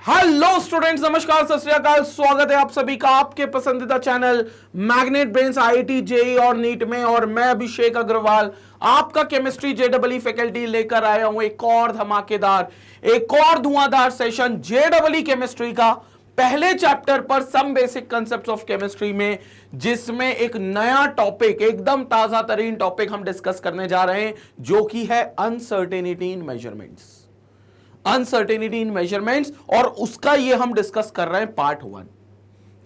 Hello students, नमस्कार, सत श्री अकाल। स्वागत है आप सभी का आपके पसंदीदा channel Magnet Brains IIT JEE और नीट में। और मैं अभिषेक अग्रवाल आपका केमिस्ट्री जेडबलई फैकल्टी लेकर आया हूं एक और धमाकेदार, एक और धुआंधार सेशन जेडबलई केमिस्ट्री का पहले चैप्टर पर some basic concepts of chemistry में, जिसमें एक नया टॉपिक, एकदम ताजा तरीन टॉपिक हम डिस्कस करने जा रहे हैं, जो कि है अनसर्टेनिटी इन मेजरमेंट्स। अनसर्टेनिटी इन मेजरमेंट्स, और उसका ये हम डिस्कस कर रहे हैं पार्ट 1।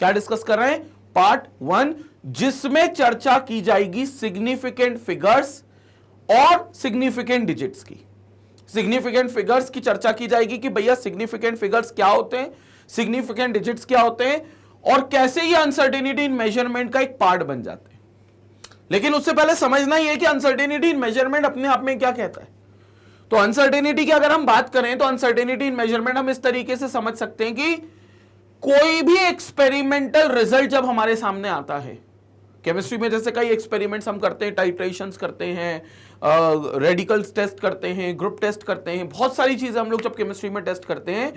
क्या डिस्कस कर रहे हैं? पार्ट 1, जिसमें चर्चा की जाएगी सिग्निफिकेंट फिगर्स और सिग्निफिकेंट डिजिट्स की। सिग्निफिकेंट फिगर्स की चर्चा की जाएगी कि भैया सिग्निफिकेंट फिगर्स क्या होते हैं, सिग्निफिकेंट डिजिट्स क्या होते हैं, और कैसे ये अनसर्टेनिटी इन मेजरमेंट का एक पार्ट बन जाते हैं। लेकिन उससे पहले समझना ही है कि अनसर्टेनिटी इन मेजरमेंट अपने आप में क्या कहता है। तो अनसर्टेनिटी की अगर हम बात करें तो अनसर्टेनिटी इन मेजरमेंट हम इस तरीके से समझ सकते हैं कि कोई भी एक्सपेरिमेंटल रिजल्ट जब हमारे सामने आता है, केमिस्ट्री में जैसे कई एक्सपेरिमेंट्स हम करते हैं, टाइट्रेशंस करते हैं, रेडिकल्स टेस्ट करते हैं, ग्रुप टेस्ट करते हैं, बहुत सारी चीजें हम लोग जब केमिस्ट्री में टेस्ट करते हैं,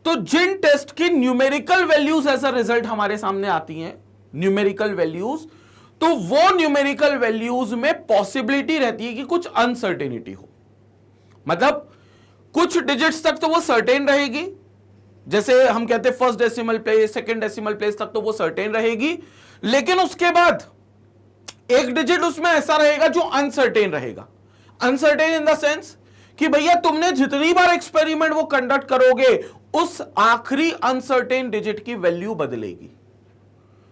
तो जिन टेस्ट की numerical values as a result हमारे सामने आती हैं, न्यूमेरिकल वैल्यूज, तो वो न्यूमेरिकल वैल्यूज में पॉसिबिलिटी रहती है कि कुछ अनसर्टेनिटी हो। मतलब कुछ डिजिट्स तक तो वो सर्टेन रहेगी, जैसे हम कहते हैं first decimal place, second decimal place तक तो वो सर्टेन रहेगी, लेकिन उसके बाद एक डिजिट उसमें ऐसा रहेगा जो अनसर्टेन रहेगा। अनसर्टेन इन द सेंस कि भैया तुमने जितनी बार एक्सपेरिमेंट वो कंडक्ट करोगे, उस आखिरी अनसर्टेन डिजिट की वैल्यू बदलेगी,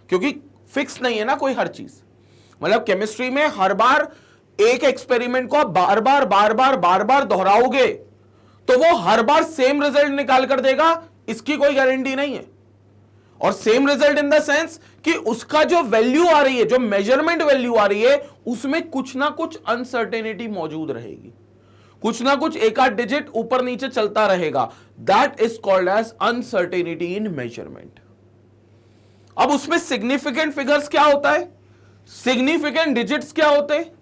क्योंकि फिक्स नहीं है ना कोई हर चीज। मतलब केमिस्ट्री में हर बार एक एक्सपेरिमेंट को आप बार बार दोहराओगे तो वो हर बार सेम रिजल्ट निकाल कर देगा, इसकी कोई गारंटी नहीं है। और same result in the sense कि उसका जो वैल्यू आ रही है, जो मेजरमेंट वैल्यू आ रही है, उसमें कुछ ना कुछ अनसर्टेनिटी मौजूद रहेगी, कुछ ना कुछ एक आध डिजिट ऊपर नीचे चलता रहेगा। That is called as uncertainty in measurement. अब उसमें सिग्निफिकेंट फिगर्स क्या होता है, सिग्निफिकेंट डिजिट्स क्या होते हैं,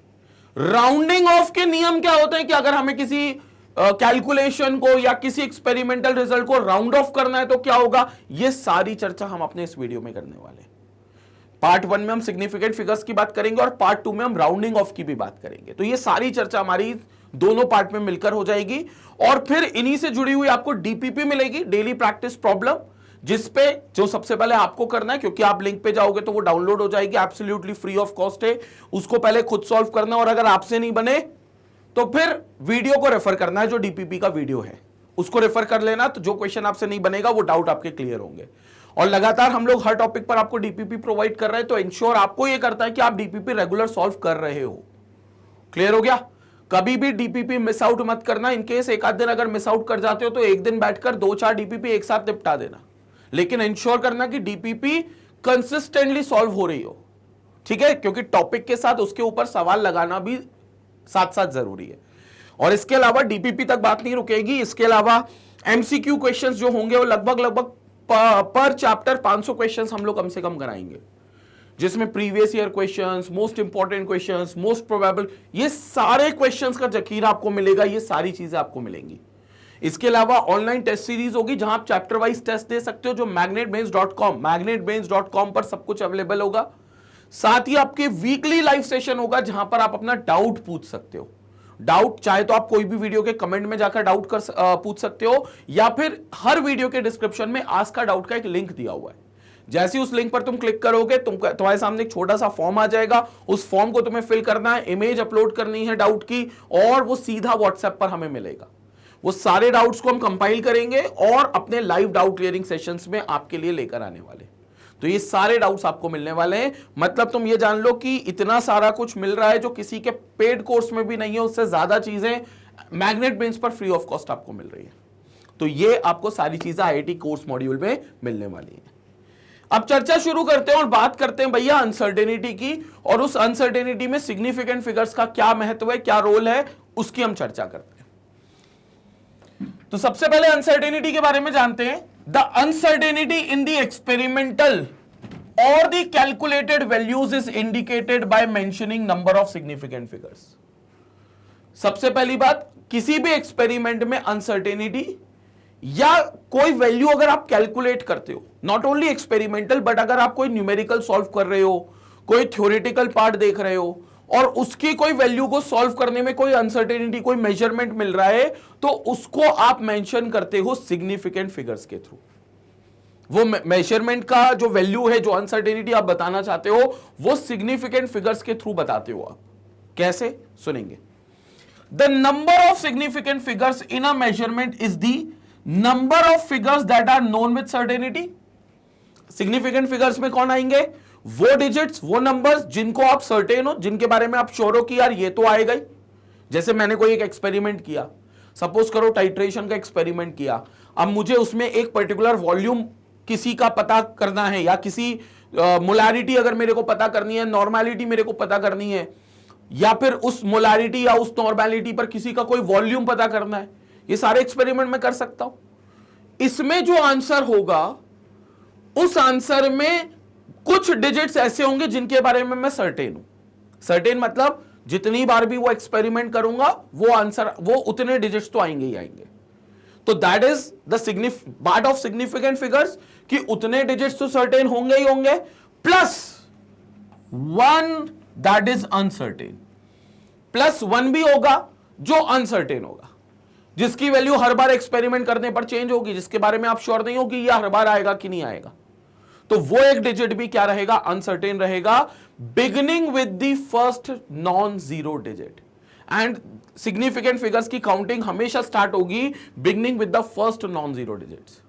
राउंडिंग ऑफ के नियम क्या होते हैं कि अगर हमें किसी कैलकुलेशन को या किसी एक्सपेरिमेंटल रिजल्ट को राउंड ऑफ करना है तो क्या होगा, ये सारी चर्चा हम अपने इस वीडियो में करने वाले हैं। पार्ट 1 में हम सिग्निफिकेंट फिगर्स की बात करेंगे और पार्ट 2 में हम राउंडिंग ऑफ की भी बात करेंगे। तो ये सारी चर्चा हमारी दोनों पार्ट में मिलकर हो जाएगी। और फिर इन्हीं से जुड़ी हुई आपको डीपीपी मिलेगी, डेली प्रैक्टिस प्रॉब्लम, जिसपे जो सबसे पहले आपको करना है, क्योंकि आप लिंक पे जाओगे तो वो डाउनलोड हो जाएगी, एब्सोल्युटली फ्री ऑफ कॉस्ट है, उसको पहले खुद सॉल्व करना। और अगर आपसे नहीं बने तो फिर वीडियो को रेफर करना है, जो डीपीपी का वीडियो है उसको रेफर कर लेना, तो जो क्वेश्चन आपसे नहीं बनेगा वो डाउट आपके क्लियर होंगे। और लगातार हम लोग हर टॉपिक पर आपको डीपीपी प्रोवाइड कर रहे हैं, तो इंश्योर आपको ये करता है कि आप डीपीपी रेगुलर सॉल्व कर रहे हो। क्लियर हो गया? कभी भी डीपीपी मिस आउट मत करना। इनकेस एक आध दिन अगर मिस आउट कर जाते हो तो एक दिन बैठकर 2-4 डीपीपी एक साथ निपटा देना, लेकिन इंश्योर करना कि डीपीपी कंसिस्टेंटली सॉल्व हो रही हो। ठीक है? क्योंकि टॉपिक के साथ उसके ऊपर सवाल लगाना भी साथ साथ जरूरी है। और इसके अलावा डीपीपी तक बात नहीं रुकेगी, इसके अलावा एमसीक्यू क्वेश्चंस जो होंगे वो लगभग पर चैप्टर 500 क्वेश्चंस हम लोग कम से कम कराएंगे, जिसमें previous year questions, most important questions, most probable, ये सारे क्वेश्चंस का जखीरा आपको मिलेगा, ये सारी चीजें आपको मिलेंगी। इसके अलावा ऑनलाइन टेस्ट सीरीज होगी जहां आप चैप्टर वाइज टेस्ट दे सकते हो, जो magnetbrains.com पर सब कुछ अवेलेबल होगा। साथ ही आपके वीकली लाइव सेशन होगा जहां पर आप अपना डाउट पूछ सकते हो। डाउट चाहे तो आप कोई भी वीडियो के कमेंट में जाकर डाउट पूछ सकते हो, या फिर हर वीडियो के डिस्क्रिप्शन में आस्क का डाउट का एक लिंक दिया हुआ है। जैसे उस लिंक पर तुम क्लिक करोगे, तुम्हारे सामने एक छोटा सा फॉर्म आ जाएगा, उस फॉर्म को तुम्हें फिल करना है, इमेज अपलोड करनी है डाउट की, और वो सीधा व्हाट्सएप पर हमें मिलेगा। वो सारे डाउट्स को हम कंपाइल करेंगे और अपने लाइव डाउट क्लियरिंग सेशंस में आपके लिए लेकर आने वाले। तो ये सारे डाउट्स आपको मिलने वाले हैं। मतलब तुम ये जान लो कि इतना सारा कुछ मिल रहा है जो किसी के पेड कोर्स में भी नहीं है, उससे ज्यादा चीजें मैग्नेट ब्रेन्स पर फ्री ऑफ कॉस्ट आपको मिल रही है। तो ये आपको सारी चीजें आईआईटी कोर्स मॉड्यूल में मिलने वाली है। अब चर्चा शुरू करते हैं और बात करते हैं भैया अनसर्टेनिटी की, और उस अनसर्टेनिटी में सिग्निफिकेंट फिगर्स का क्या महत्व है, क्या रोल है, उसकी हम चर्चा करते हैं। तो सबसे पहले अनसर्टेनिटी के बारे में जानते हैं। The uncertainty in the experimental और the calculated values is indicated by mentioning number of significant figures. सबसे पहली बात, किसी भी एक्सपेरिमेंट में अनसर्टेनिटी या कोई वैल्यू अगर आप कैलकुलेट करते हो, नॉट ओनली एक्सपेरिमेंटल बट अगर आप कोई न्यूमेरिकल सॉल्व कर रहे हो, कोई थ्योरेटिकल पार्ट देख रहे हो और उसकी कोई वैल्यू को सॉल्व करने में कोई अनसर्टेनिटी, कोई मेजरमेंट मिल रहा है, तो उसको आप मेंशन करते हो सिग्निफिकेंट फिगर्स के थ्रू। वो मेजरमेंट का जो वैल्यू है, जो अनसर्टेनिटी आप बताना चाहते हो, वो सिग्निफिकेंट फिगर्स के थ्रू बताते हो आप। कैसे? सुनेंगे। The number of significant figures in a measurement is the number of figures that are known with certainty. Significant figures में कौन आएंगे? वो डिजिट्स, वो नंबर्स जिनको आप सर्टेन हो, जिनके बारे में आप श्योर हो कि यार ये तो आएगा ही। जैसे मैंने कोई एक एक्सपेरिमेंट किया, सपोज करो टाइट्रेशन का एक्सपेरिमेंट किया, अब मुझे उसमें एक पर्टिकुलर वॉल्यूम किसी का पता करना है, या किसी मोलारिटी अगर मेरे को पता करनी है, नॉर्मेलिटी मेरे को पता करनी है, या फिर उस मोलारिटी या उस नॉर्मेलिटी पर किसी का कोई वॉल्यूम पता करना है, ये सारे एक्सपेरिमेंट में कर सकता हूं। इसमें जो आंसर होगा, उस आंसर में कुछ डिजिट्स ऐसे होंगे जिनके बारे में मैं सर्टेन हूं। सर्टेन मतलब जितनी बार भी वो एक्सपेरिमेंट करूंगा, वो आंसर, वो उतने डिजिट्स तो आएंगे ही आएंगे। तो that is the part of significant figures कि उतने डिजिट्स तो सर्टेन होंगे ही होंगे, plus one that is uncertain, plus one भी होगा जो अनसर्टेन होगा, जिसकी वैल्यू हर बार एक्सपेरिमेंट करने पर चेंज होगी, जिसके बारे में आप श्योर नहीं हो कि यह हर बार आएगा कि नहीं आएगा। तो वो एक डिजिट भी क्या रहेगा? अनसर्टेन रहेगा, beginning with the first non zero digit. And significant figures की काउंटिंग हमेशा स्टार्ट होगी beginning with the first non zero digits.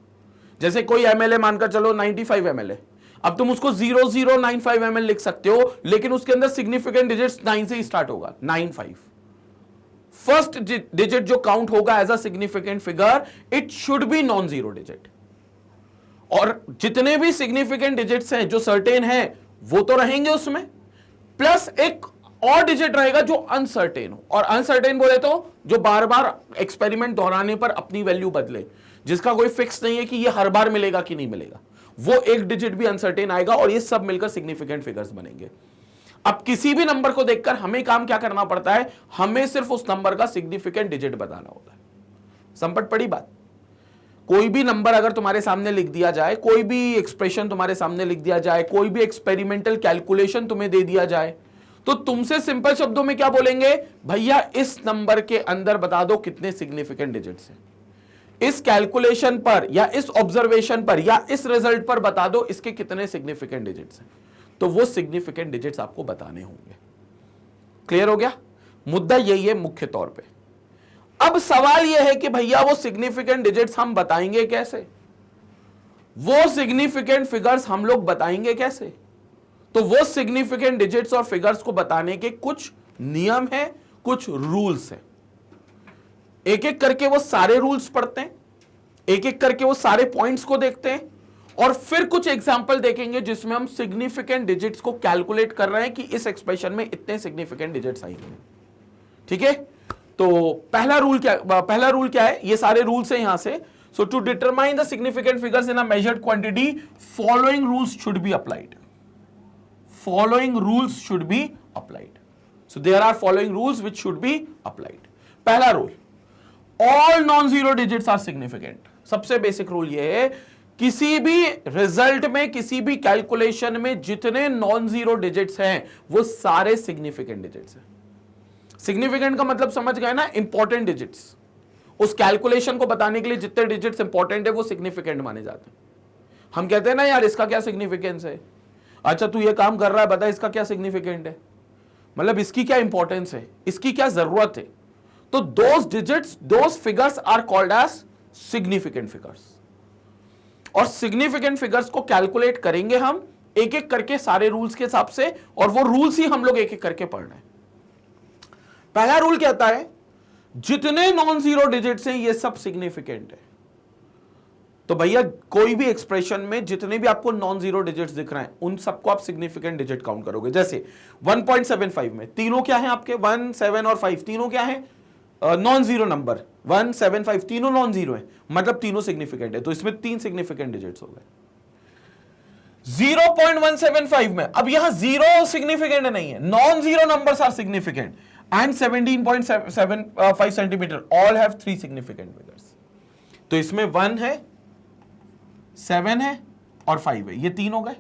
जैसे कोई एमएलए मानकर चलो 95 एमएलए, अब तुम उसको 0095 ml लिख सकते हो, लेकिन उसके अंदर सिग्निफिकेंट डिजिट्स 9 से ही स्टार्ट होगा, 95। फर्स्ट डिजिट जो काउंट होगा as a significant figure, it should be non zero digit. और जितने भी सिग्निफिकेंट डिजिट्स हैं जो सर्टेन हैं, वो तो रहेंगे उसमें, प्लस एक और डिजिट रहेगा जो अनसर्टेन हो। और अनसर्टेन बोले तो जो बार बार एक्सपेरिमेंट दोहराने पर अपनी वैल्यू बदले, जिसका कोई फिक्स नहीं है कि ये हर बार मिलेगा कि नहीं मिलेगा, वो एक डिजिट भी अनसर्टेन आएगा, और ये सब मिलकर सिग्निफिकेंट फिगर्स बनेंगे। अब किसी भी नंबर को देखकर हमें काम क्या करना पड़ता है? हमें सिर्फ उस नंबर का सिग्निफिकेंट डिजिट बताना होता है। संपट पड़ी बात। कोई भी नंबर अगर तुम्हारे सामने लिख दिया जाए, कोई भी एक्सप्रेशन तुम्हारे सामने लिख दिया जाए, कोई भी एक्सपेरिमेंटल कैलकुलेशन तुम्हें दे दिया जाए, तो तुमसे सिंपल शब्दों में क्या बोलेंगे? भैया इस नंबर के अंदर बता दो कितने सिग्निफिकेंट डिजिट्स हैं। इस कैलकुलेशन पर या इस ऑब्जर्वेशन पर या इस रिजल्ट पर बता दो इसके कितने सिग्निफिकेंट डिजिट्स हैं। तो वो सिग्निफिकेंट डिजिट्स आपको बताने होंगे। क्लियर हो गया? मुद्दा यही है मुख्य तौर पे। अब सवाल यह है कि भैया वो सिग्निफिकेंट डिजिट्स हम बताएंगे कैसे? वो सिग्निफिकेंट फिगर्स हम लोग बताएंगे कैसे? तो वो सिग्निफिकेंट डिजिट्स और फिगर्स को बताने के कुछ नियम है, कुछ रूल्स है। एक एक करके वो सारे रूल्स पढ़ते हैं, एक एक करके वो सारे पॉइंट्स को देखते हैं, और फिर कुछ एग्जांपल देखेंगे जिसमें हम सिग्निफिकेंट डिजिट्स को कैलकुलेट कर रहे हैं कि इस एक्सप्रेशन में इतने सिग्निफिकेंट डिजिट्स आएंगे। ठीक है? तो पहला रूल क्या है? ये सारे रूल्स हैं यहां से। So to determine the significant figures in a measured quantity, following rules should be applied. Following rules should be applied. So there are following rules which should be applied. पहला rule, all non-zero digits are significant. सबसे basic rule ये है, किसी भी result में, किसी भी calculation में जितने नॉन जीरो डिजिट्स हैं वो सारे सिग्निफिकेंट डिजिट्स हैं। सिग्निफिकेंट का मतलब समझ गए ना? Important digits. उस कैलकुलेशन को बताने के लिए जितने डिजिट्स इंपॉर्टेंट है वो सिग्निफिकेंट माने जाते हैं। हम कहते हैं ना यार इसका क्या सिग्निफिकेंस है, अच्छा तू ये काम कर रहा है, बता इसका क्या सिग्निफिकेंट है, मतलब इसकी क्या इंपॉर्टेंस है, इसकी क्या जरूरत है। तो those digits, those figures are called as significant figures. और सिग्निफिकेंट फिगर्स को कैलकुलेट करेंगे हम एक एक करके सारे रूल्स के हिसाब से, और वो रूल्स ही हम लोग एक एक करके पढ़ रहे हैं। पहला रूल कहता है जितने नॉन जीरो डिजिट्स हैं ये सब सिग्निफिकेंट है। तो भैया कोई भी एक्सप्रेशन में जितने भी आपको नॉन जीरो डिजिट्स दिख रहे हैं उन सबको आप सिग्निफिकेंट डिजिट काउंट करोगे। जैसे 1.75 में तीनों क्या हैं आपके? 1, 7 और 5 तीनों क्या हैं? Non zero number. 1, 7, 5 तीनों नॉन जीरो है, मतलब तीनों सिग्निफिकेंट है। तो इसमें 3 सिग्निफिकेंट डिजिट्स हो गए। 0.175 में अब यहां जीरो सिग्निफिकेंट नहीं है, non zero numbers are significant, and 17.75 centimetre all have 3 significant figures. तो तो इसमें 1 है, 7 है और 5 है, ये 3 हो गए।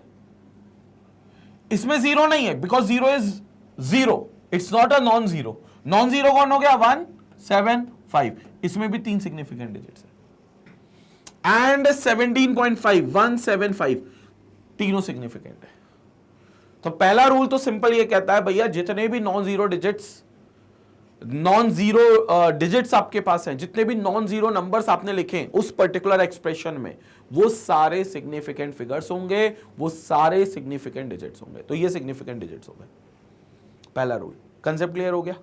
इसमें 0 नहीं है, because 0 is 0, it's not a non zero. Non zero कौन हो गया? 1, 7, 5। इसमें भी 3 सिग्निफिकेंट डिजिट्स है। एंड 17.5, 175 तीनों सिग्निफिकेंट है। तो पहला रूल तो सिंपल ये कहता है भैया, जितने भी नॉन जीरो डिजिट्स आपके पास हैं, जितने भी नॉन जीरो नंबर्स आपने लिखे उस पर्टिकुलर एक्सप्रेशन में, वो सारे सिग्निफिकेंट फिगर्स होंगे, वो सारे सिग्निफिकेंट डिजिट्स होंगे। तो ये सिग्निफिकेंट डिजिट्स हो गए। पहला रूल, कंसेप्ट क्लियर हो गया?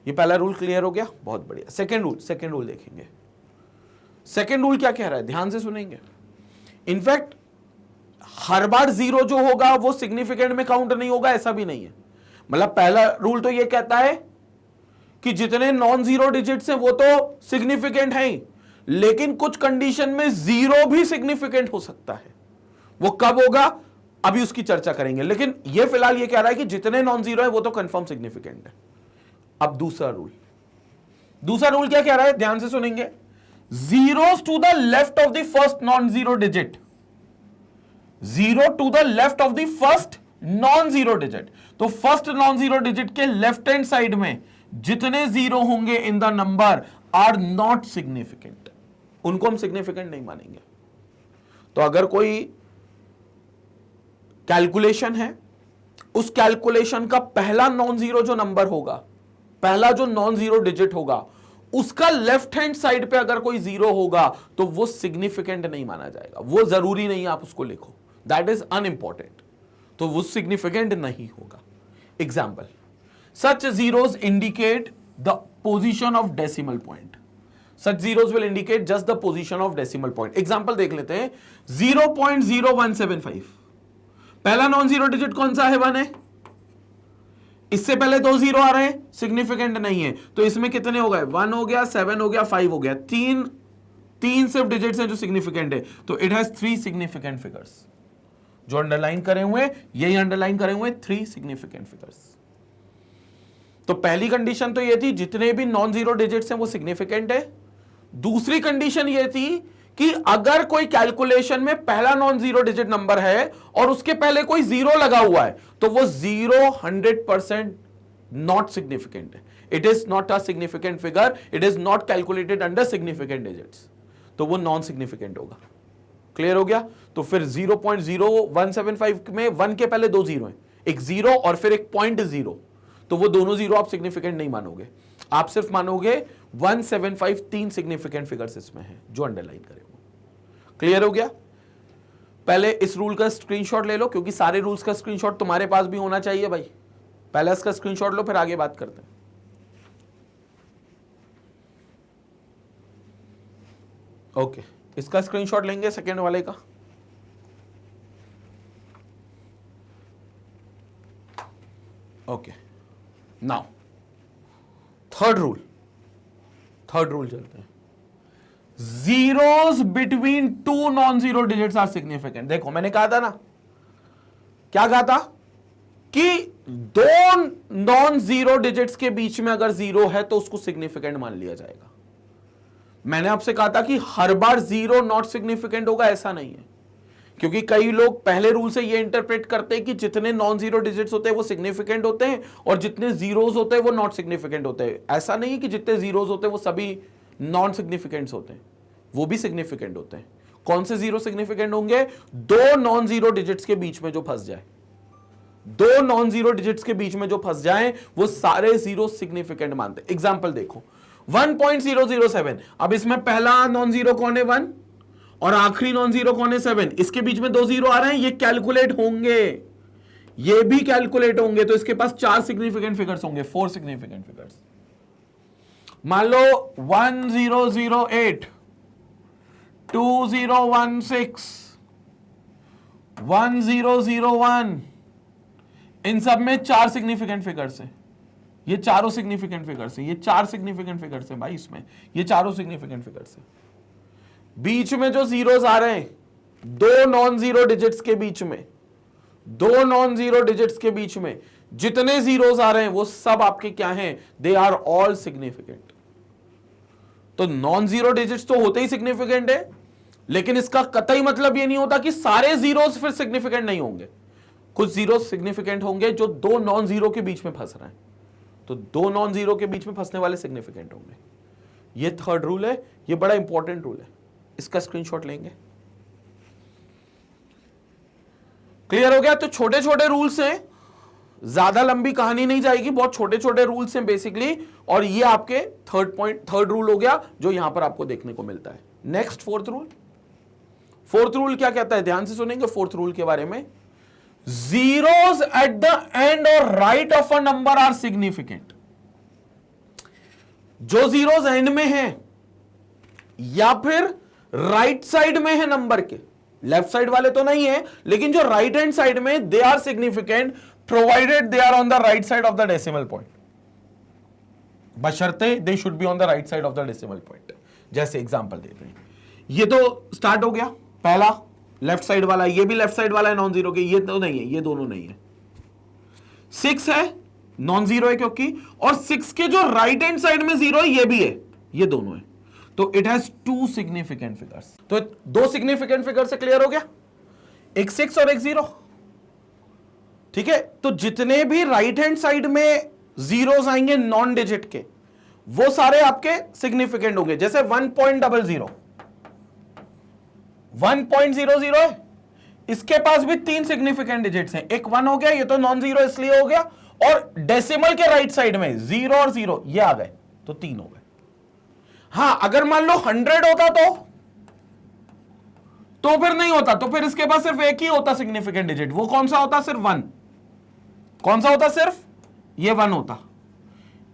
ये पहला रूल क्लियर हो गया, बहुत बढ़िया। सेकेंड रूल देखेंगे। सेकेंड रूल क्या कह रहा है, ध्यान से सुनेंगे। इनफैक्ट हर बार 0 जो होगा वो सिग्निफिकेंट में काउंट नहीं होगा, ऐसा भी नहीं है। मतलब पहला रूल तो ये कहता है कि जितने नॉन जीरो डिजिट्स हैं वो तो सिग्निफिकेंट हैं ही, लेकिन कुछ कंडीशन में 0 भी सिग्निफिकेंट हो सकता है। वो कब होगा अभी उसकी चर्चा करेंगे, लेकिन ये फिलहाल ये कह रहा है कि जितने नॉन जीरो है वो तो कंफर्म सिग्निफिकेंट है। अब दूसरा रूल क्या कह रहा है, ध्यान से सुनेंगे। zeros to the left of the first non-zero digit, 0 to the left of the first non-zero digit। तो फर्स्ट नॉन जीरो डिजिट के लेफ्ट हैंड साइड में जितने जीरो होंगे in the number are not significant, उनको हम significant नहीं मानेंगे। तो अगर कोई कैलकुलेशन है, उस कैलकुलेशन का पहला नॉन जीरो जो नंबर होगा, पहला जो नॉन जीरो डिजिट होगा, उसका लेफ्ट हैंड साइड पे अगर कोई 0 होगा तो वो सिग्निफिकेंट नहीं माना जाएगा। वो जरूरी नहीं आप उसको लिखो, दैट इज अनइंपॉर्टेंट, तो वो सिग्निफिकेंट नहीं होगा। Example, such zeros indicate the position of decimal point. Such zeros will indicate just the position of decimal point. Example देख लेते हैं, 0.0175 पहला नॉन जीरो डिजिट कौन सा है? 1 है। इससे पहले 2 जीरो आ रहे हैं, सिग्निफिकेंट नहीं है। तो इसमें कितने हो गए? 1 हो गया, 7 हो गया, 5 हो गया। तीन सिर्फ डिजिट्स हैं जो सिग्निफिकेंट है। तो इट हैज 3 सिग्निफिकेंट फिगर्स। जो अंडरलाइन करे हुए, यही अंडरलाइन करे हुए 3 सिग्निफिकेंट फिगर्स। तो पहली कंडीशन तो ये थी जितने भी नॉन जीरो डिजिट्स हैं वो सिग्निफिकेंट है। दूसरी कंडीशन ये थी कि अगर कोई कैलकुलेशन में पहला नॉन जीरो डिजिट नंबर है और उसके पहले कोई 0 लगा हुआ है तो वो 0 100% नॉट सिग्निफिकेंट है। It is not a significant figure, it is not calculated under significant digits, तो वो नॉन सिग्निफिकेंट होगा। क्लियर हो गया? तो फिर 0.0175 में 1 के पहले 2 जीरो हैं, एक 0 और फिर एक 0.0, तो वो दोनों 0 आप सिग्निफिकेंट नहीं मानोगे, आप सिर्फ मानोगे 175। 3 सिग्निफिकेंट फिगर्स इसमें हैं जो अंडरलाइन करे हुए। क्लियर हो गया? पहले इस रूल का स्क्रीनशॉट ले लो, क्योंकि सारे रूल्स का स्क्रीनशॉट तुम्हारे पास भी होना चाहिए भाई। पहले इसका स्क्रीनशॉट लो, फिर आगे बात करते हैं। ओके, इसका स्क्रीनशॉट लेंगे सेकेंड वाले का। ओके, नाउ थर्ड रूल चलते हैं। Zeros between 2 non zero digits are significant. देखो मैंने कहा था ना, क्या कहा था कि 2 नॉन जीरो डिजिट्स के बीच में अगर 0 है तो उसको सिग्निफिकेंट मान लिया जाएगा। मैंने आपसे कहा था कि हर बार 0 नॉट सिग्निफिकेंट होगा, ऐसा नहीं है, क्योंकि कई लोग पहले रूल से ये इंटरप्रेट करते हैं कि जितने नॉन जीरो डिजिट्स होते हैं वो सिग्निफिकेंट होते हैं और जितने जीरोस होते हैं वो नॉट सिग्निफिकेंट होते हैं। ऐसा नहीं है कि जितने जीरोस होते हैं वो सभी नॉन सिग्निफिकेंट्स होते हैं, वो भी सिग्निफिकेंट होते हैं। कौन से 0 सिग्निफिकेंट होंगे? 2 नॉन जीरो डिजिट्स के बीच में जो फंस जाए, 2 नॉन जीरो डिजिट्स के बीच में जो फंस जाए वो सारे 0 सिग्निफिकेंट मानते हैं। एग्जाम्पल देखो, 1.007। अब इसमें पहला नॉन जीरो कौन है? 1, और आखिरी नॉन जीरो कौन है? 7। इसके बीच में 2 जीरो आ रहे हैं, ये कैलकुलेट होंगे, ये भी कैलकुलेट होंगे, तो इसके पास 4 सिग्निफिकेंट फिगर्स होंगे, 4 सिग्निफिकेंट फिगर्स। मान लो 1008, 2016, 1001, इन सब में 4 सिग्निफिकेंट फिगर्स हैं। ये चारों सिग्निफिकेंट फिगर्स हैं, ये 4 सिग्निफिकेंट फिगर्स हैं भाई इसमें, ये चारों सिग्निफिकेंट फिगर्स हैं। बीच में जो जीरोस आ रहे हैं, 2 नॉन जीरो डिजिट्स के बीच में, 2 नॉन जीरो डिजिट्स के बीच में जितने जीरोस आ रहे हैं वो सब आपके क्या हैं? They are all significant. तो नॉन जीरो डिजिट्स तो होते ही सिग्निफिकेंट है, लेकिन इसका कतई मतलब ये नहीं होता कि सारे जीरोस फिर सिग्निफिकेंट नहीं होंगे। कुछ जीरो सिग्निफिकेंट होंगे जो दो नॉन जीरो के बीच में फंस रहे हैं, तो दो नॉन जीरो के बीच में फंसने वाले सिग्निफिकेंट होंगे। ये थर्ड रूल है, ये बड़ा इंपॉर्टेंट रूल है, इसका स्क्रीनशॉट लेंगे। क्लियर हो गया? तो छोटे छोटे रूल्स हैं, ज्यादा लंबी कहानी नहीं जाएगी, बहुत छोटे छोटे रूल्स हैं बेसिकली, और ये आपके थर्ड रूल हो गया जो यहां पर आपको देखने को मिलता है। Next fourth rule. Fourth rule क्या कहता है, ध्यान से सुनेंगे फोर्थ रूल के बारे में। जीरोस एट द एंड और right of a number are significant. जो जीरोस एंड में है या फिर राइट साइड में है नंबर के, लेफ्ट साइड वाले तो नहीं है, लेकिन जो राइट हैंड साइड में, they are significant provided they are on the right side of the decimal point, बशर्ते they should be on the right side of the decimal point. जैसे एग्जांपल देते हैं, ये तो स्टार्ट हो गया पहला लेफ्ट साइड वाला, ये भी लेफ्ट साइड वाला है नॉन जीरो के, ये तो नहीं है, ये दोनों नहीं है। 6 है, नॉन जीरो है क्योंकि, और 6 के जो राइट हैंड साइड में जीरो है, ये भी है, ये दोनों है, तो it has two significant figures. तो दो सिग्निफिकेंट फिगर से क्लियर हो गया, एक 6 और एक 0। ठीक है, तो जितने भी राइट हैंड साइड में जीरोस आएंगे नॉन डिजिट के, वो सारे आपके सिग्निफिकेंट होंगे। जैसे 1.00 1.00 है, इसके पास भी 3 सिग्निफिकेंट डिजिट्स हैं, एक 1 हो गया, ये तो नॉन जीरो इसलिए हो गया, और डेसिमल के राइट साइड में 0 और 0 ये आ गए, तो 3 हो गए। हां, अगर मान लो 100 होता तो फिर नहीं होता, तो फिर इसके पास सिर्फ एक ही होता सिग्निफिकेंट डिजिट, वो कौन सा होता? सिर्फ 1। कौन सा होता? सिर्फ ये 1 होता।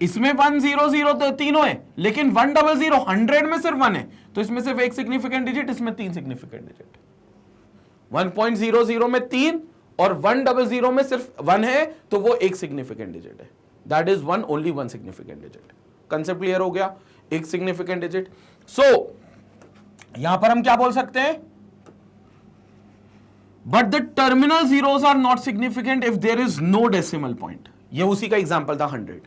इसमें 100 तो तीनों है, लेकिन 100 100 में सिर्फ 1 है, तो इसमें सिर्फ एक सिग्निफिकेंट डिजिट, इसमें 3 सिग्निफिकेंट डिजिट। 1.00 में 3 और 100 में सिर्फ 1 है, तो वो एक सिग्निफिकेंट डिजिट है। That is one, only one significant digit. Concept clear हो गया? एक सिग्निफिकेंट डिजिट। सो यहां पर हम क्या बोल सकते हैं? But the terminal zeros are not significant if there is no decimal point. ये उसी का एग्जांपल था 100।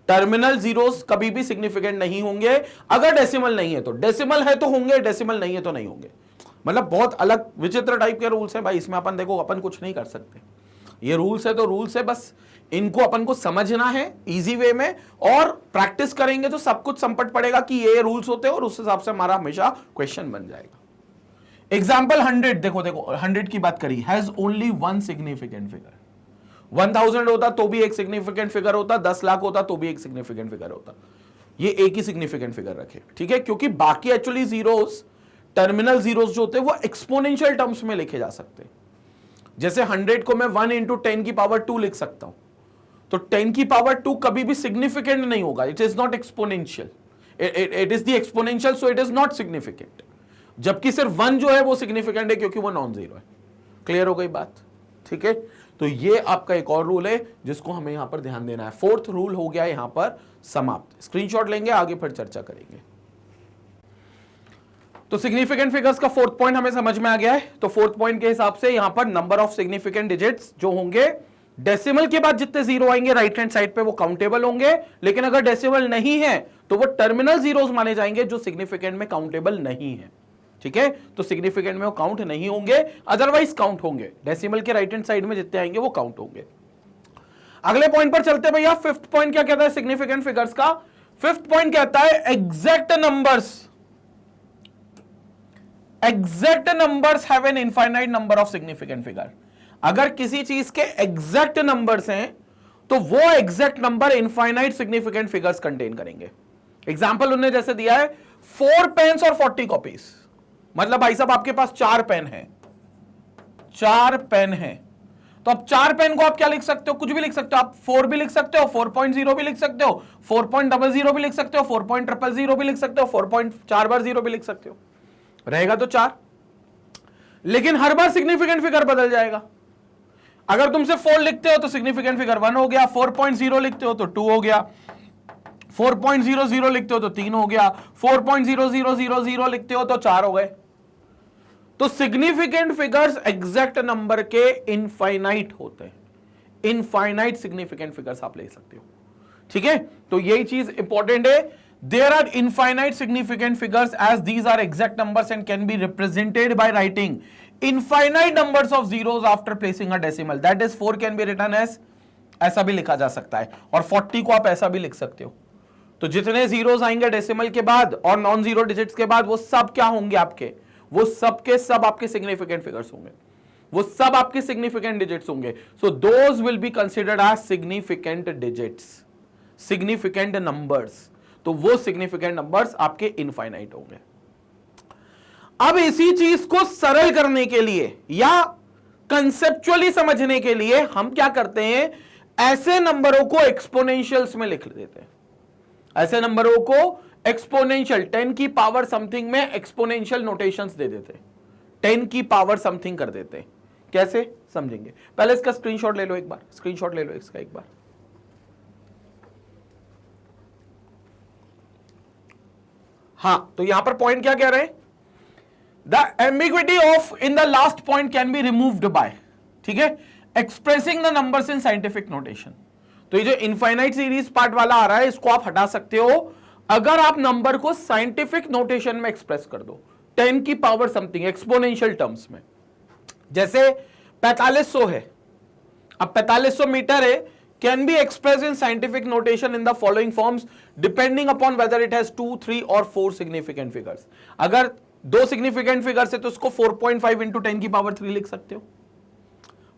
टर्मिनल जीरोस कभी भी सिग्निफिकेंट नहीं होंगे अगर डेसिमल नहीं है, तो डेसिमल है तो होंगे, डेसिमल नहीं है तो नहीं होंगे। मतलब बहुत अलग विचित्र टाइप के रूल्स हैं भाई, इसमें अपन देखो अपन कुछ नहीं कर सकते। ये रूल्स है तो रूल्स है, बस इनको अपन को समझना है इजी वे में, और प्रैक्टिस करेंगे तो सब कुछ संपट पड़ेगा कि ये रूल्स होते हैं, और उस हिसाब से हमारा हमेशा क्वेश्चन बन जाएगा। एग्जाम्पल 100, देखो 100 की बात करी, has only one significant figure. 1000 होता तो भी एक सिग्निफिकेंट फिगर होता, 10 लाख होता तो भी एक सिग्निफिकेंट फिगर होता, ये एक ही सिग्निफिकेंट फिगर रखे। ठीक है, क्योंकि बाकी एक्चुअली जीरोस, टर्मिनल जीरोस जो होते हैं वो एक्सपोनेंशियल टर्म्स में लिखे जा सकते हैं। जैसे 100 को मैं 1 इंटू 10 की पावर 2 लिख सकता हूं, तो 10 की पावर 2 कभी भी सिग्निफिकेंट नहीं होगा, it is not exponential, it is the exponential, so it is not significant. जबकि सिर्फ 1 जो है वो सिग्निफिकेंट है क्योंकि वो नॉन जीरो है। क्लियर हो गई बात? ठीक है, तो ये आपका एक और रूल है जिसको हमें यहां पर ध्यान देना है। फोर्थ रूल हो गया यहां पर समाप्त। स्क्रीनशॉट लेंगे, आगे फिर चर्चा करेंगे। तो सिग्निफिकेंट फिगर्स का फोर्थ पॉइंट हमें समझ में आ गया है। तो फोर्थ पॉइंट के हिसाब से यहां पर नंबर ऑफ सिग्निफिकेंट डिजिट्स जो होंगे, डेसिमल के बाद जितने जीरो आएंगे राइट हैंड साइड पे वो काउंटेबल होंगे, लेकिन अगर डेसिमल नहीं है तो वो टर्मिनल जीरोस माने जाएंगे जो सिग्निफिकेंट में काउंटेबल नहीं है। ठीक है, तो सिग्निफिकेंट में वो काउंट नहीं होंगे, अदरवाइज काउंट होंगे। डेसिमल के राइट हैंड साइड में जितने आएंगे वो काउंट होंगे। अगले पॉइंट पर चलते हैं भैया। फिफ्थ पॉइंट क्या कहता है सिग्निफिकेंट फिगर्स का? फिफ्थ पॉइंट कहता है exact numbers have an infinite number of significant figure. अगर किसी चीज के एग्जैक्ट नंबर्स हैं तो वो exact number infinite significant figures contain करेंगे। एग्जांपल उन्होंने जैसे दिया है 4 पेन्स और 40 कॉपीज। मतलब भाई साहब आपके पास 4 पेन है, 4 पेन है, तो अब 4 पेन को आप क्या लिख सकते हो? कुछ भी लिख सकते हो। आप 4 भी लिख सकते हो, 4.0 भी लिख सकते हो, 4.00 भी लिख सकते हो, 4.000 भी लिख सकते हो, 4.4 भी लिख सकते हो। रहेगा तो 4, लेकिन हर बार सिग्निफिकेंट फिगर बदल जाएगा। अगर तुमसे 4 लिखते हो तो सिग्निफिकेंट फिगर 1 हो गया, 4.0 लिखते हो तो 2 हो गया, 4.00 लिखते हो तो 3 हो गया, 4.0000 लिखते हो तो 4 हो गए। तो सिग्निफिकेंट फिगर्स एग्जैक्ट नंबर के इनफाइनाइट होते हैं। इनफाइनाइट सिग्निफिकेंट फिगर्स आप ले सकते हो। ठीक है, तो यही चीज इंपॉर्टेंट है। there are infinite significant figures as these are exact numbers and can be represented by writing infinite numbers of zeros after placing a decimal. That is 4 can be written as, ऐसा भी लिखा जा सकता है, और 40 को आप ऐसा भी लिख सकते हो. तो जितने जीरोस आएंगे डेसिमल के बाद और नॉन जीरो डिजिट्स के बाद वो सब क्या होंगे आपके, वो सब के सब आपके सिग्निफिकेंट फिगर्स होंगे, वो सब आपके सिग्निफिकेंट डिजिट्स होंगे. So those will be considered as significant digits, significant numbers. तो वो सिग्निफिकेंट नंबर्स आपके इनफाइनाइट होंगे. अब इसी चीज को सरल करने के लिए या कंसेप्चुअली समझने के लिए हम क्या करते हैं, ऐसे नंबरों को एक्सपोनेंशियल्स में लिख देते हैं. ऐसे नंबरों को एक्सपोनेंशियल 10 की पावर समथिंग में एक्सपोनेंशियल नोटेशंस दे देते हैं, 10 की पावर समथिंग कर देते हैं. कैसे समझेंगे, पहले इसका स्क्रीनशॉट ले लो एक बार, स्क्रीनशॉट ले लो इसका एक बार. हां, तो यहां पर पॉइंट क्या कह रहे हैं, the ambiguity of in the last point can be removed by, ठीक है, expressing the numbers in scientific notation. तो ये जो इनफाइनाइट सीरीज पार्ट वाला आ रहा है इसको आप हटा सकते हो अगर आप नंबर को साइंटिफिक नोटेशन में एक्सप्रेस कर दो, 10 की पावर समथिंग एक्सपोनेंशियल टर्म्स में. जैसे 4500 है, अब 4500 मीटर है, can be express in scientific notation in the following forms depending upon whether it has 2, 3 और 4 सिग्निफिकेंट फिगर्स. अगर 2 सिग्निफिकेंट फिगर्स है तो उसको 4.5 इंटू 10 की पावर 3 लिख सकते हो.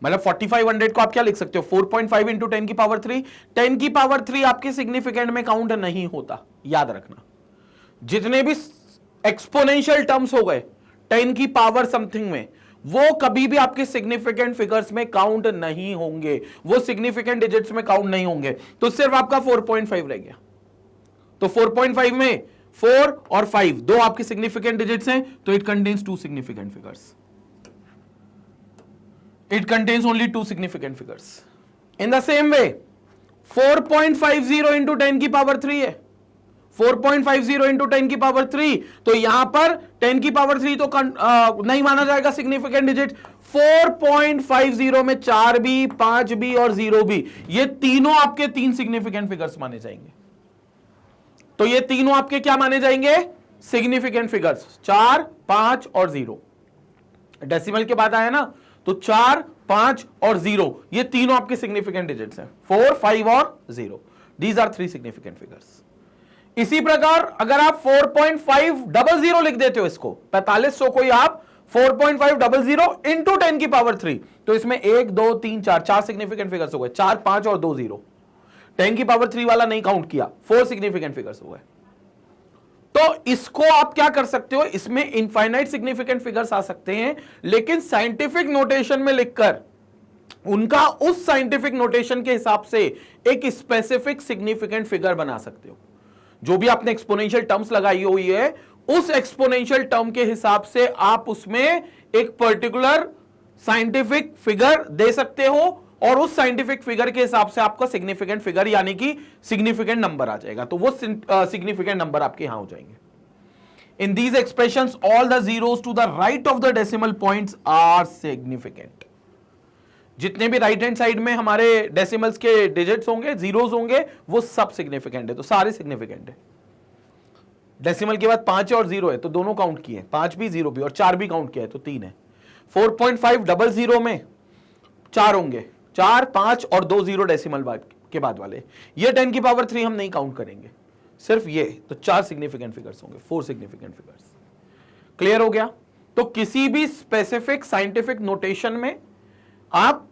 मतलब 4500 को आप क्या लिख सकते हो, 4.5 इंटू 10 की पावर 3. 10 की पावर 3 आपके सिग्निफिकेंट में काउंट नहीं होता, याद रखना. जितने भी एक्सपोनेंशियल टर्म्स हो गए 10 की पावर समथिंग में, वो कभी भी आपके सिग्निफिकेंट फिगर्स में काउंट नहीं होंगे, वो सिग्निफिकेंट डिजिट्स में काउंट नहीं होंगे. तो सिर्फ आपका 4.5 रह गया. तो 4.5 में 4 और 5 दो आपके सिग्निफिकेंट डिजिट्स हैं, तो it contains 2 significant figures. It contains only 2 significant figures. In the same way, 4.50 into 10 की पावर 3 है, 4.50 into 10 की पावर 3, तो यहां पर 10 की पावर 3 तो नहीं माना जाएगा सिग्निफिकेंट डिजिट. 4.50 में 4 भी, 5 भी और 0 भी, ये तीनों आपके 3 सिग्निफिकेंट फिगर्स माने जाएंगे. तो ये तीनों आपके क्या माने जाएंगे, सिग्निफिकेंट फिगर्स, 4, 5 और 0. डेसिमल के बाद आया ना, तो 4, 5 और 0 ये तीनों आपके सिग्निफिकेंट डिजिट्स हैं, 4, 5 और 0. These are 3 significant figures. इसी प्रकार अगर आप 4.500 लिख देते हो, इसको 4500 को ही आप 4.500 इंटू 10 की पावर 3, तो इसमें 1, 2, 3, 4 सिग्निफिकेंट फिगर्स हो गए, 4, 5 और 2 0. 10 की पावर 3 वाला नहीं काउंट किया, 4 सिग्निफिकेंट फिगर्स हो गए. तो इसको आप क्या कर सकते हो, इसमें इनफाइनाइट सिग्निफिकेंट फिगर्स आ सकते हैं, लेकिन साइंटिफिक नोटेशन में लिखकर उनका उस साइंटिफिक नोटेशन के हिसाब से एक स्पेसिफिक सिग्निफिकेंट फिगर बना सकते हो. जो भी आपने एक्सपोनेंशियल टर्म्स लगाई हुई है, उस एक्सपोनेंशियल टर्म के हिसाब से आप उसमें एक पर्टिकुलर साइंटिफिक फिगर दे सकते हो, और उस साइंटिफिक फिगर के हिसाब से आपका सिग्निफिकेंट फिगर यानी कि सिग्निफिकेंट नंबर आ जाएगा. तो वो सिग्निफिकेंट नंबर आपके यहां हो जाएंगे. In these expressions all the zeros to the right of the decimal points are significant. जितने भी राइट हैंड साइड में हमारे डेसिमल्स के डिजिट्स होंगे, जीरोस होंगे, वो सब सिग्निफिकेंट है. तो सारे सिग्निफिकेंट है. डेसिमल के बाद 5 और 0 है तो दोनों काउंट किए, 5 भी 0 भी, और 4 भी काउंट किया है तो 3 है. 4.500 में 4 होंगे, 4, 5 और 2 0 डेसिमल के बाद वाले. ये 10 की पावर 3 हम नहीं काउंट करेंगे, सिर्फ ये. तो 4 सिग्निफिकेंट फिगर्स होंगे, 4 सिग्निफिकेंट फिगर्स. क्लियर हो गया. तो किसी भी स्पेसिफिक साइंटिफिक नोटेशन में आप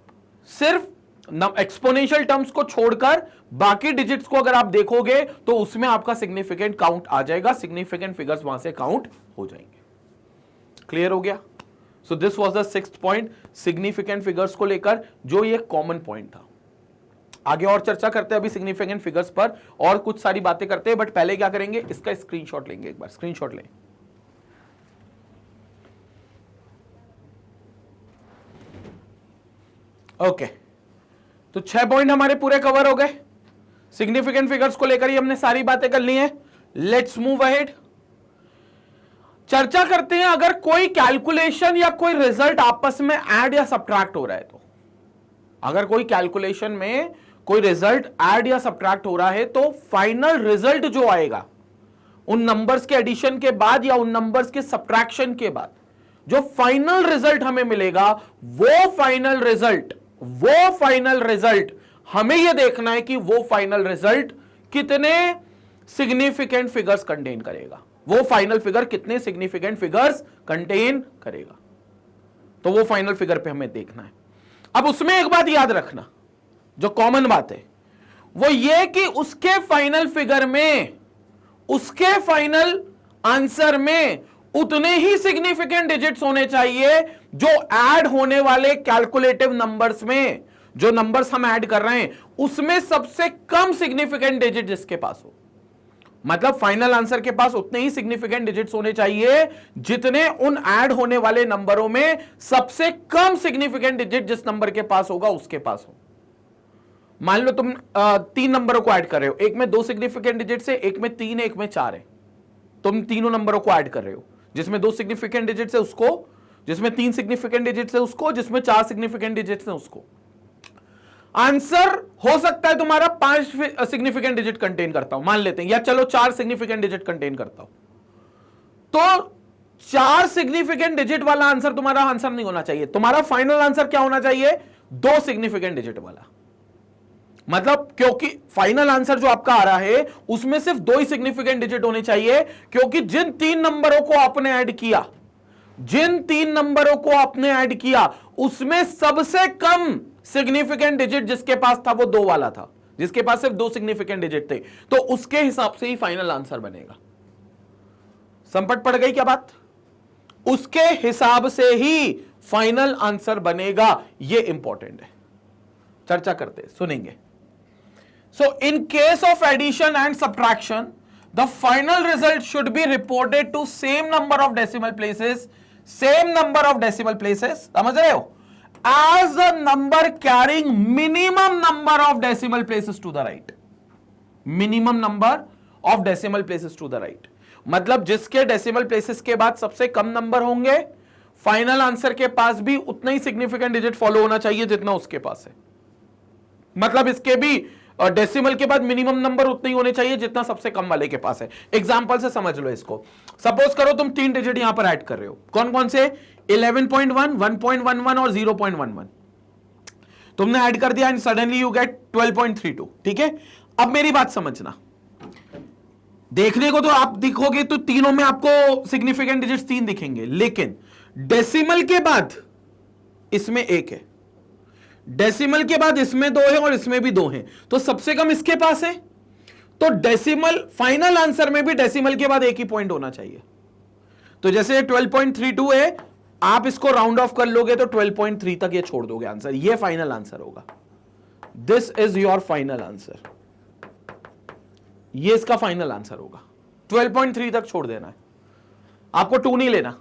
सिर्फ एक्सपोनेंशियल टर्म्स को छोड़कर बाकी डिजिट्स को अगर आप देखोगे तो उसमें आपका सिग्निफिकेंट काउंट आ जाएगा, सिग्निफिकेंट फिगर्स वहां से काउंट हो जाएंगे. क्लियर हो गया. So this was the 6th point significant figures को लेकर, जो ये कॉमन पॉइंट था. आगे और चर्चा करते हैं अभी सिग्निफिकेंट फिगर्स पर, और कुछ सारी बातें करते हैं, बट पहले क्या करेंगे, इसका स्क्रीनशॉट लेंगे. एक बार स्क्रीनशॉट लें. ओके, तो 6 पॉइंट हमारे पूरे कवर हो गए. सिग्निफिकेंट फिगर्स को लेकर ही हमने सारी बातें कर ली हैं. Let's move ahead. चर्चा करते हैं अगर कोई कैलकुलेशन या कोई रिजल्ट आपस में ऐड या सब्ट्रैक्ट हो रहा है तो. अगर कोई कैलकुलेशन में कोई रिजल्ट ऐड या सब्ट्रैक्ट हो रहा है तो फाइनल रिजल्ट जो आएगा उन नंबर्स के एडिशन के बाद या उन नंबर्स के सब्ट्रैक्शन के बाद जो फाइनल रिजल्ट हमें मिलेगा, वो फाइनल रिजल्ट हमें यह देखना है कि वो फाइनल रिजल्ट कितने सिग्निफिकेंट फिगर्स कंटेन करेगा, वो फाइनल फिगर कितने सिग्निफिकेंट फिगर्स कंटेन करेगा। तो वो फाइनल फिगर पे हमें देखना है। अब उसमें एक बात याद रखना, जो कॉमन बात है वो ये कि उसके फाइनल फिगर में, उसके फाइनल आंसर में उतने ही सिग्निफिकेंट डिजिट्स होने चाहिए जो ऐड होने वाले कैलकुलेटिव नंबर्स में, जो नंबर्स हम ऐड कर रहे हैं उसमें सबसे कम सिग्निफिकेंट डिजिट जिसके पास हो। मतलब फाइनल आंसर के पास उतने ही सिग्निफिकेंट डिजिट्स होने चाहिए जितने उन ऐड होने वाले नंबरों में सबसे कम सिग्निफिकेंट डिजिट जिस नंबर के पास होगा उसके पास हो। मान लो तुम 3 नंबरों को ऐड कर रहे हो, एक में 2 सिग्निफिकेंट डिजिट्स है, एक में 3 है, एक में 4 है। तुम तीनों नंबरों को ऐड कर रहे हो, जिसमें 2 सिग्निफिकेंट डिजिट्स है उसको, जिसमें 3 सिग्निफिकेंट डिजिट्स है उसको, जिसमें 4 सिग्निफिकेंट डिजिट्स है उसको। आंसर हो सकता है तुम्हारा 5 सिग्निफिकेंट डिजिट कंटेन करता हूं, मान लेते हैं, या चलो 4 सिग्निफिकेंट डिजिट कंटेन करता हूं। तो 4 सिग्निफिकेंट डिजिट वाला आंसर तुम्हारा आंसर नहीं होना चाहिए। तुम्हारा फाइनल आंसर क्या होना चाहिए? 2 सिग्निफिकेंट डिजिट वाला। मतलब क्योंकि फाइनल आंसर जो आपका आ रहा है उसमें सिर्फ 2 ही सिग्निफिकेंट डिजिट होने चाहिए, क्योंकि जिन 3 नंबरों को आपने ऐड किया, जिन 3 नंबरों को आपने ऐड किया उसमें सबसे कम सिग्निफिकेंट डिजिट जिसके पास था वो 2 वाला था, जिसके पास सिर्फ 2 सिग्निफिकेंट डिजिट थे। तो उसके हिसाब से ही फाइनल आंसर बनेगा। संपट पड़ गई क्या बात? उसके हिसाब से ही फाइनल आंसर बनेगा, ये इंपॉर्टेंट है। चर्चा करते सुनेंगे। So in case of addition and subtraction, the final result should be reported to same number of decimal places, समझ रहे हो? As the number carrying minimum number of decimal places to the right. Minimum number of decimal places to the right. मतलब जिसके decimal places के बाद सबसे कम number होंगे, final answer के पास भी उतना ही सिग्निफिकेंट डिजिट फॉलो होना चाहिए जितना उसके पास है। मतलब इसके भी डेसिमल के बाद मिनिमम नंबर उतने ही होने चाहिए जितना सबसे कम वाले के पास है। एग्जांपल से समझ लो इसको। सपोज करो तुम 3 डिजिट यहां पर ऐड कर रहे हो, कौन कौन से? 11.1, 1.11 और 0.11 तुमने ऐड कर दिया एंड सडनली यू गेट 12.32। ठीक है, अब मेरी बात समझना। देखने को तो आप दिखोगे तो तीनों में आपको सिग्निफिकेंट डिजिट्स 3 दिखेंगे, लेकिन डेसिमल के बाद इसमें 1 है, डेसिमल के बाद इसमें 2 है और इसमें भी 2 है, तो सबसे कम इसके पास है। तो डेसिमल फाइनल आंसर में भी डेसिमल के बाद 1 ही पॉइंट होना चाहिए। तो जैसे 12.32 है, आप इसको राउंड ऑफ कर लोगे तो 12.3 तक ये छोड़ दोगे आंसर, ये फाइनल आंसर होगा। This is your final answer, ये इसका फाइनल आंसर होगा। 12.3 तक छोड़ देना है, आपको 2 नहीं लेना।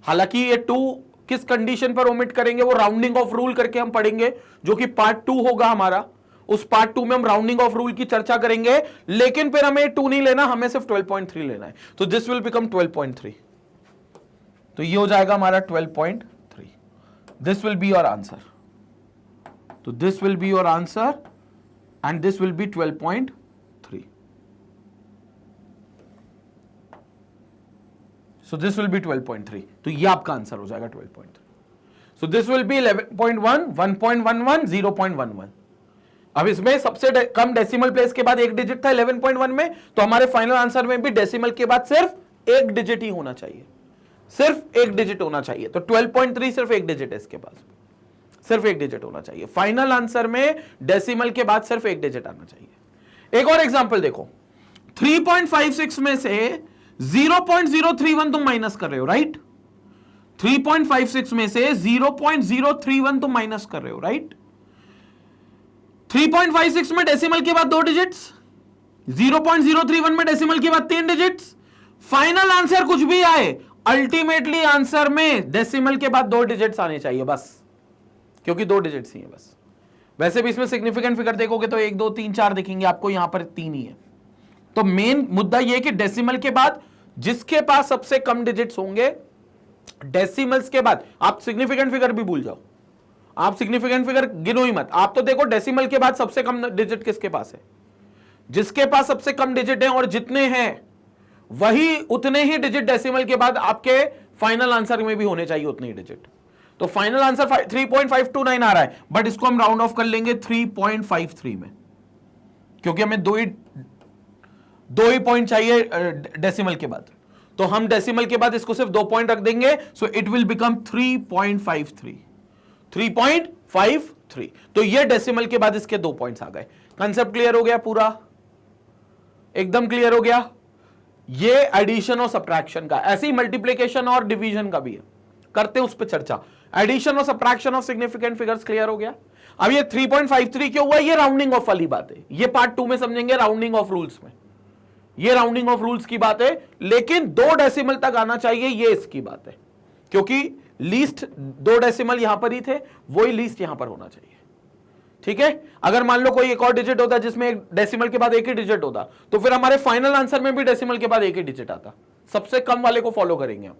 हालांकि ये 2 किस कंडीशन पर ओमिट करेंगे वो राउंडिंग ऑफ रूल करके हम पढ़ेंगे, जो कि पार्ट 2 होगा हमारा। उस पार्ट 2 में हम राउंडिंग ऑफ रूल की चर्चा करेंगे, लेकिन फिर हमें 2 नहीं लेना, हमें सिर्फ 12.3 लेना है। तो दिस विल बिकम 12.3, तो ये हो जाएगा हमारा 12.3। This will be your answer, तो this will be your answer and this will be 12.3। So this will be 12.3, तो ये आपका आंसर हो जाएगा 12.3। So this will be 11.1, 1.11, 0.11। अब इसमें सबसे कम डेसिमल प्लेस के बाद 1 डिजिट था 11.1 में, तो हमारे फाइनल आंसर में भी डेसिमल के बाद सिर्फ 1 डिजिट ही होना चाहिए, सिर्फ 1 डिजिट होना चाहिए। तो 12.3 सिर्फ 1 डिजिट है इसके पास, सिर्फ 1 डिजिट होना चाहिए। फाइनल आंसर में डेसिमल के बाद सिर्फ 1 डिजिट आना चाहिए। एक और एग्जाम्पल देखो, 3.56 में से 0.031 तुम माइनस कर रहे हो, राइट? 3.56 में से 0.031 तुम माइनस कर रहे हो, राइट? 3.56 में डेसिमल के बाद 2 डिजिट्स, 0.031 में डेसिमल के बाद 3 डिजिट्स। फाइनल आंसर कुछ भी आए, अल्टीमेटली आंसर में डेसिमल के बाद 2 डिजिट्स आने चाहिए बस, क्योंकि 2 डिजिट्स ही है बस। वैसे भी इसमें सिग्निफिकेंट फिगर देखोगे तो 1 2 3 4 दिखेंगे आपको, यहां पर 3 ही है। तो मेन मुद्दा यह कि डेसिमल के बाद जिसके पास सबसे कम डिजिट्स होंगे, डेसिमल्स के बाद आप सिग्निफिकेंट फिगर भी भूल जाओ, आप सिग्निफिकेंट फिगर गिनो ही मत। आप तो देखो डेसिमल के बाद सबसे कम डिजिट किसके पास है, जिसके पास सबसे कम डिजिट है और जितने हैं वही उतने ही डिजिट डेसिमल के बाद आपके फाइनल आंसर में भी होने चाहिए उतने ही डिजिट। तो फाइनल आंसर 3.529 आ रहा है, बट इसको हम राउंड ऑफ कर लेंगे 3.53 में, क्योंकि हमें दो ही पॉइंट चाहिए डेसिमल के बाद। तो हम डेसिमल के बाद इसको सिर्फ 2 पॉइंट रख देंगे, सो इट विल बिकम 3.53। तो ये डेसिमल के बाद इसके 2 पॉइंट्स आ गए। कंसेप्ट क्लियर हो गया? पूरा एकदम क्लियर हो गया। ये एडिशन और सब्ट्रैक्शन का, ऐसे ही मल्टीप्लिकेशन और डिवीजन का भी है, करते हैं उस पर चर्चा। एडिशन और subtraction of significant figures clear हो गया। अब ये 3.53 क्यों हुआ? ये राउंडिंग ऑफ वाली बात है, ये पार्ट 2 में समझेंगे, राउंडिंग ऑफ रूल्स में। ये राउंडिंग ऑफ रूल्स की बात है, लेकिन 2 डेसिमल तक आना चाहिए, ये इसकी बात है, क्योंकि लीस्ट 2 डेसिमल यहां पर ही थे, वही लीस्ट यहां पर होना चाहिए। ठीक है, अगर मान लो कोई एक और डिजिट होता जिसमें एक डेसिमल के बाद एक ही डिजिट होता, तो फिर हमारे फाइनल आंसर में भी डेसिमल के बाद एक ही डिजिट आता। सबसे कम वाले को फॉलो करेंगे हम।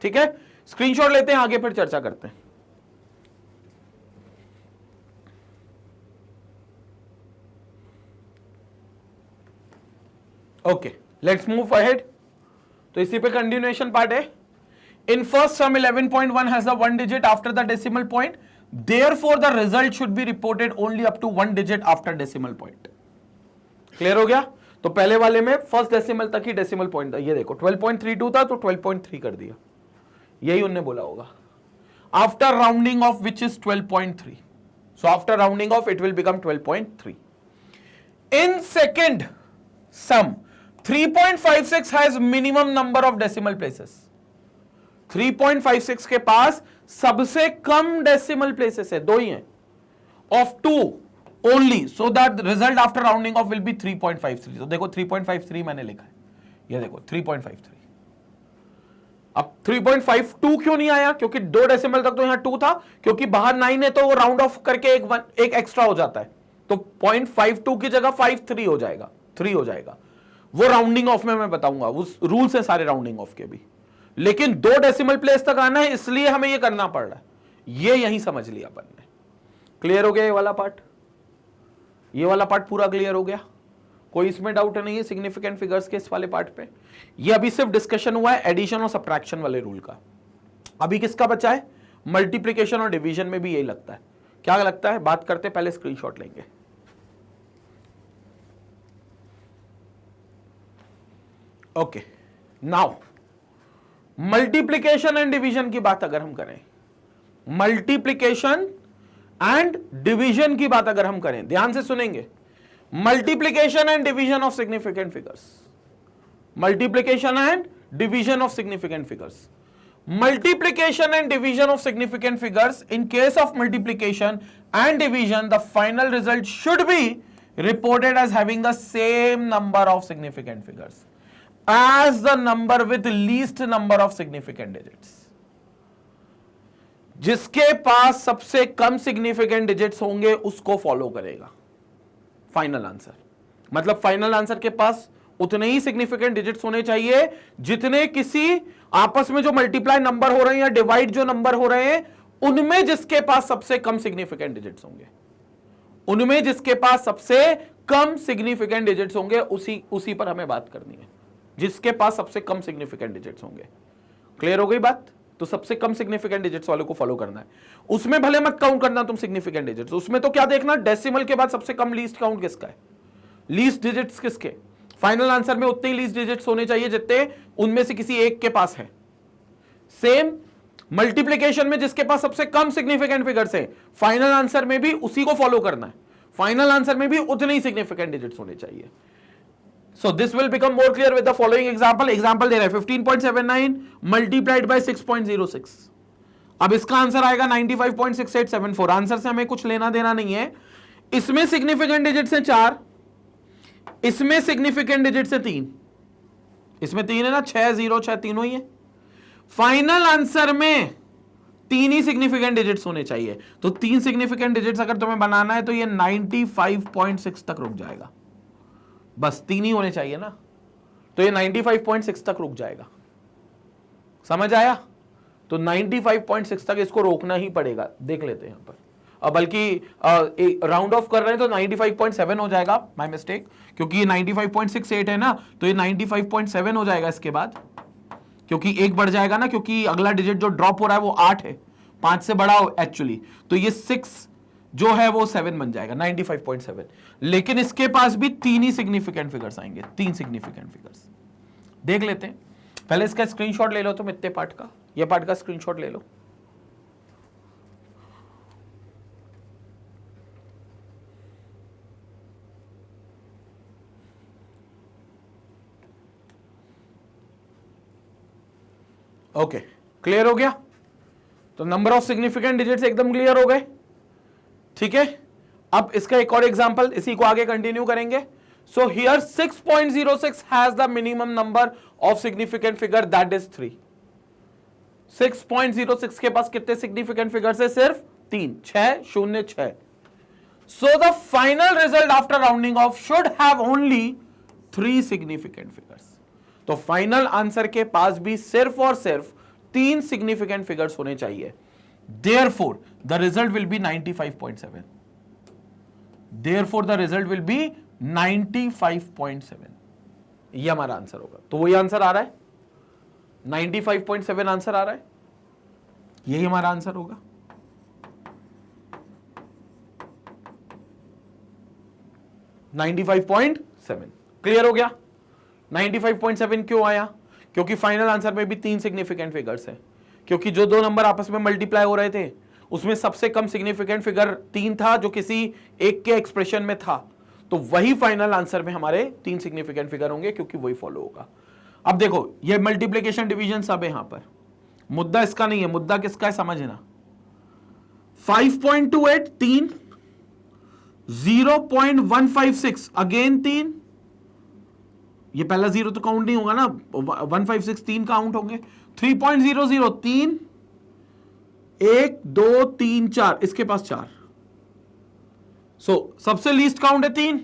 ठीक है, स्क्रीनशॉट लेते हैं, आगे फिर चर्चा करते हैं। Okay, let's move ahead. तो इसी पे कंटिन्यूएशन पार्ट है। In first sum 11.1 has the 1 digit after the decimal point, therefore the result should be reported only up to 1 digit after decimal point. Clear हो गया? तो पहले वाले में फर्स्ट डेसिमल तक ही डेसिमल पॉइंट था। ये देखो 12.32 था तो 12.3 कर दिया, यही उनने बोला होगा। After rounding off which is 12.3, so after rounding off it will become 12.3। In second sum 3.56 has minimum number of decimal places. 3.56 के पास सबसे कम डेसिमल प्लेसेस है, 2 ही हैं, of 2 only, so that result after rounding of will be 3.53। तो देखो 3.53 मैंने लिखा है, ये देखो 3.53। अब 3.52 क्यों नहीं आया? क्योंकि 2 डेसिमल तक तो यहां 2 था, क्योंकि बाहर 9 है तो वो राउंड ऑफ करके एक एक्स्ट्रा हो जाता है, तो 0.52 की जगह 53 हो जाएगा, 3 हो जाएगा। वो राउंडिंग ऑफ में मैं बताऊंगा, उस रूल्स है सारे राउंडिंग ऑफ के भी, लेकिन 2 डेसिमल प्लेस तक आना है, इसलिए हमें ये करना पड़ रहा है। ये यहीं समझ लिया अपन ने। क्लियर हो गया ये वाला पार्ट? ये वाला पार्ट पूरा क्लियर हो गया? कोई इसमें डाउट नहीं है सिग्निफिकेंट फिगर्स के इस वाले पार्ट पे? ये अभी सिर्फ डिस्कशन हुआ है एडिशन और सब्ट्रैक्शन वाले रूल का। अभी किसका बचा है? मल्टीप्लिकेशन और डिवीजन में भी यही लगता है। क्या लगता है? बात करते पहले स्क्रीनशॉट लेंगे। Okay, now multiplication and division की बात अगर हम करें, मल्टीप्लिकेशन एंड डिवीजन की बात अगर हम करें, ध्यान से सुनेंगे। Multiplication and division of significant figures, multiplication and division of significant figures. Multiplication and division of significant figures. In case of multiplication and division, the final result should be reported as having the same number of significant figures as the number with least number of significant digits. जिसके पास सबसे कम significant digits होंगे उसको follow करेगा final answer. मतलब final answer के पास उतने ही significant digits होने चाहिए जितने किसी आपस में जो मल्टीप्लाई नंबर हो रहे हैं या डिवाइड जो नंबर हो रहे हैं उनमें जिसके पास सबसे कम सिग्निफिकेंट डिजिट्स होंगे, उनमें जिसके पास सबसे कम सिग्निफिकेंट डिजिट्स होंगे, उसी पर हमें बात करनी है, जिसके पास सबसे कम सिग्निफिकेंट डिजिट्स होंगे। क्लियर हो गई बात? तो सबसे कम सिग्निफिकेंट डिजिट्स वाले को फॉलो करना है। उसमें भले मत काउंट करना तुम सिग्निफिकेंट डिजिट्स, उसमें तो क्या देखना, डेसिमल के बाद सबसे कम लीस्ट काउंट किसका है, लीस्ट डिजिट्स किसके। फाइनल आंसर में उतने ही लीस्ट डिजिट्स होने चाहिए जितने उनमें से किसी एक के पास है। सेम मल्टीप्लिकेशन में जिसके पास सबसे कम सिग्निफिकेंट फिगर्स है, फाइनल आंसर में भी उसी को फॉलो करना है। फाइनल आंसर में भी उतने ही सिग्निफिकेंट डिजिट्स होने चाहिए। So this will become more clear with the following example. Example दे रहा है 15.79 मल्टीप्लाइड बाय 6.06। अब इसका आंसर आएगा 95.6874। आंसर से हमें कुछ लेना देना नहीं है। इसमें सिग्निफिकेंट डिजिट्स हैं 4, इसमें सिग्निफिकेंट डिजिट्स है 3, इसमें 3 है ना, 6 0 6 तीनों ही है। फाइनल आंसर में 3 ही सिग्निफिकेंट डिजिट्स होने चाहिए। तो 3 सिग्निफिकेंट डिजिट्स अगर तुम्हें बनाना है तो ये 95.6 तक रुक जाएगा। बस 3 ही होने चाहिए ना, तो ये 95.6 तक रुक जाएगा। समझ आया? तो 95.6 तक इसको रोकना ही पड़ेगा। देख लेते हैं यहां पर। बल्कि राउंड ऑफ कर रहे हैं तो 95.7 हो जाएगा, माय मिस्टेक, क्योंकि ये 95.68 है ना, तो ये 95.7 हो जाएगा इसके बाद, क्योंकि एक बढ़ जाएगा ना, क्योंकि अगला डिजिट जो ड्रॉप हो रहा है वो 8 है, 5 से बड़ा एक्चुअली, तो ये 6 जो है वो 7 बन जाएगा, 95.7। लेकिन इसके पास भी 3 ही सिग्निफिकेंट फिगर्स आएंगे, 3 सिग्निफिकेंट फिगर्स। देख लेते हैं, पहले इसका स्क्रीनशॉट ले लो तुम, इतने पार्ट का, ये पार्ट का स्क्रीनशॉट ले लो। ओके, क्लियर हो गया? तो नंबर ऑफ सिग्निफिकेंट डिजिट्स एकदम क्लियर हो गए, ठीक है। अब इसका एक और एग्जांपल, इसी को आगे कंटिन्यू करेंगे। So here 6.06 has the minimum number of significant figure, that is 3। 6.06 के पास कितने सिग्निफिकेंट फिगर्स है? सिर्फ 3, 6, 0, 6। So the final result after rounding of should have only 3 significant figures. तो फाइनल आंसर के पास भी सिर्फ और सिर्फ 3 सिग्निफिकेंट फिगर्स होने चाहिए। Therefore, the result will be 95.7. Therefore, the result will be 95.7. ये हमारा आंसर होगा। तो वही आंसर आ रहा है, 95.7 आंसर आ रहा है, यही हमारा आंसर होगा। $95.7 क्लियर हो गया? 95.7 क्यों आया? क्योंकि फाइनल आंसर में भी 3 सिग्निफिकेंट फिगर्स है, क्योंकि जो 2 नंबर आपस में मल्टीप्लाई हो रहे थे उसमें सबसे कम सिग्निफिकेंट फिगर 3 था, जो किसी एक के एक्सप्रेशन में था, तो वही फाइनल आंसर में हमारे 3 सिग्निफिकेंट फिगर होंगे, क्योंकि वही फॉलो होगा। अब देखो, ये मल्टीप्लिकेशन डिवीजन सब है, यहां पर मुद्दा इसका नहीं है, मुद्दा किसका है समझना। 5.28 3, 0.156 अगेन 3, ये पहला 0 तो काउंट नहीं होगा ना, 156 3 काउंट होंगे, 3.00 3, 1 2 3 4, इसके पास 4। सो सबसे लीस्ट काउंट है 3,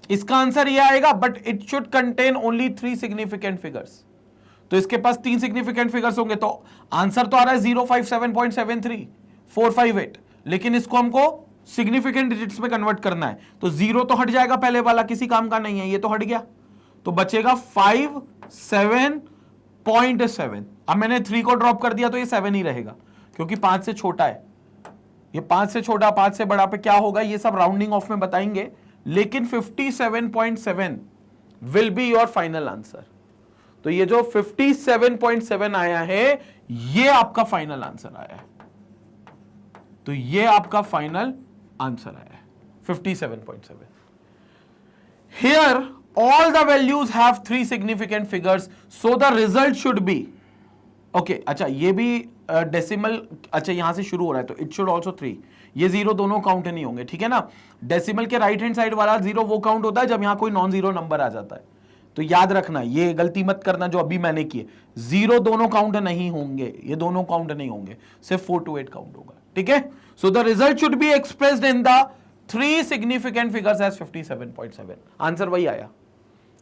इसका आंसर ये आएगा, but it should contain only 3 significant figures. तो इसके पास 3 सिग्निफिकेंट फिगर्स होंगे, तो आंसर तो आ रहा है 057.73 458, लेकिन इसको हमको सिग्निफिकेंट डिजिट्स में कन्वर्ट करना है, तो 0 तो हट जाएगा, पहले वाला किसी काम का नहीं है, ये तो हट गया, तो बचेगा 57.7। अब मैंने 3 को ड्रॉप कर दिया तो ये 7 ही रहेगा, क्योंकि 5 से छोटा है, ये 5 से छोटा 5 से बड़ा पे क्या होगा ये सब राउंडिंग ऑफ में बताएंगे, लेकिन 57.7 will be your final answer. तो ये जो 57.7 आया है ये आपका फाइनल आंसर आया है, तो ये आपका फाइनल आंसर आया है 57.7। Here all the values have 3 significant figures, so the result should be okay। अच्छा, ये भी डेसिमल, अच्छा यहां से शुरू हो रहा है तो इट शुड ऑल्सो 3, ये 0 दोनों काउंट नहीं होंगे, ठीक है ना। डेसिमल के राइट हैंड साइड वाला 0 वो काउंट होता है जब यहां कोई नॉन जीरो नंबर आ जाता है, तो याद रखना, ये गलती मत करना जो अभी मैंने की है, 0 दोनों काउंट नहीं होंगे, ये दोनों काउंट नहीं होंगे, सिर्फ 4 to 8 काउंट होगा, ठीक है। So the result should be expressed in the 3 significant figures as 57.7। Answer वही आया,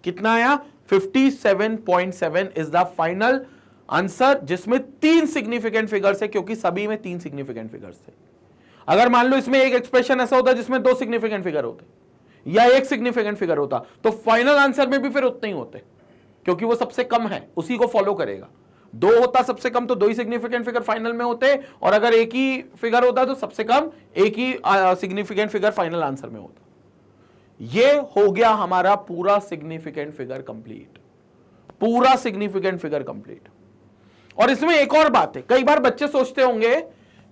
कितना आया? 57.7 इज द फाइनल आंसर, जिसमें 3 सिग्निफिकेंट फिगर्स है, क्योंकि सभी में 3 सिग्निफिकेंट फिगर्स थे। अगर मान लो इसमें एक एक्सप्रेशन ऐसा होता जिसमें 2 सिग्निफिकेंट फिगर होते या 1 सिग्निफिकेंट फिगर होता, तो फाइनल आंसर में भी फिर उतने ही होते, क्योंकि वो सबसे कम है, उसी को फॉलो करेगा। 2 होता सबसे कम तो 2 ही सिग्निफिकेंट फिगर फाइनल में होते, और अगर 1 ही फिगर होता तो सबसे कम 1 ही सिग्निफिकेंट फिगर फाइनल आंसर में होता। ये हो गया हमारा पूरा सिग्निफिकेंट फिगर कंप्लीट, पूरा सिग्निफिकेंट फिगर कंप्लीट। और इसमें एक और बात है, कई बार बच्चे सोचते होंगे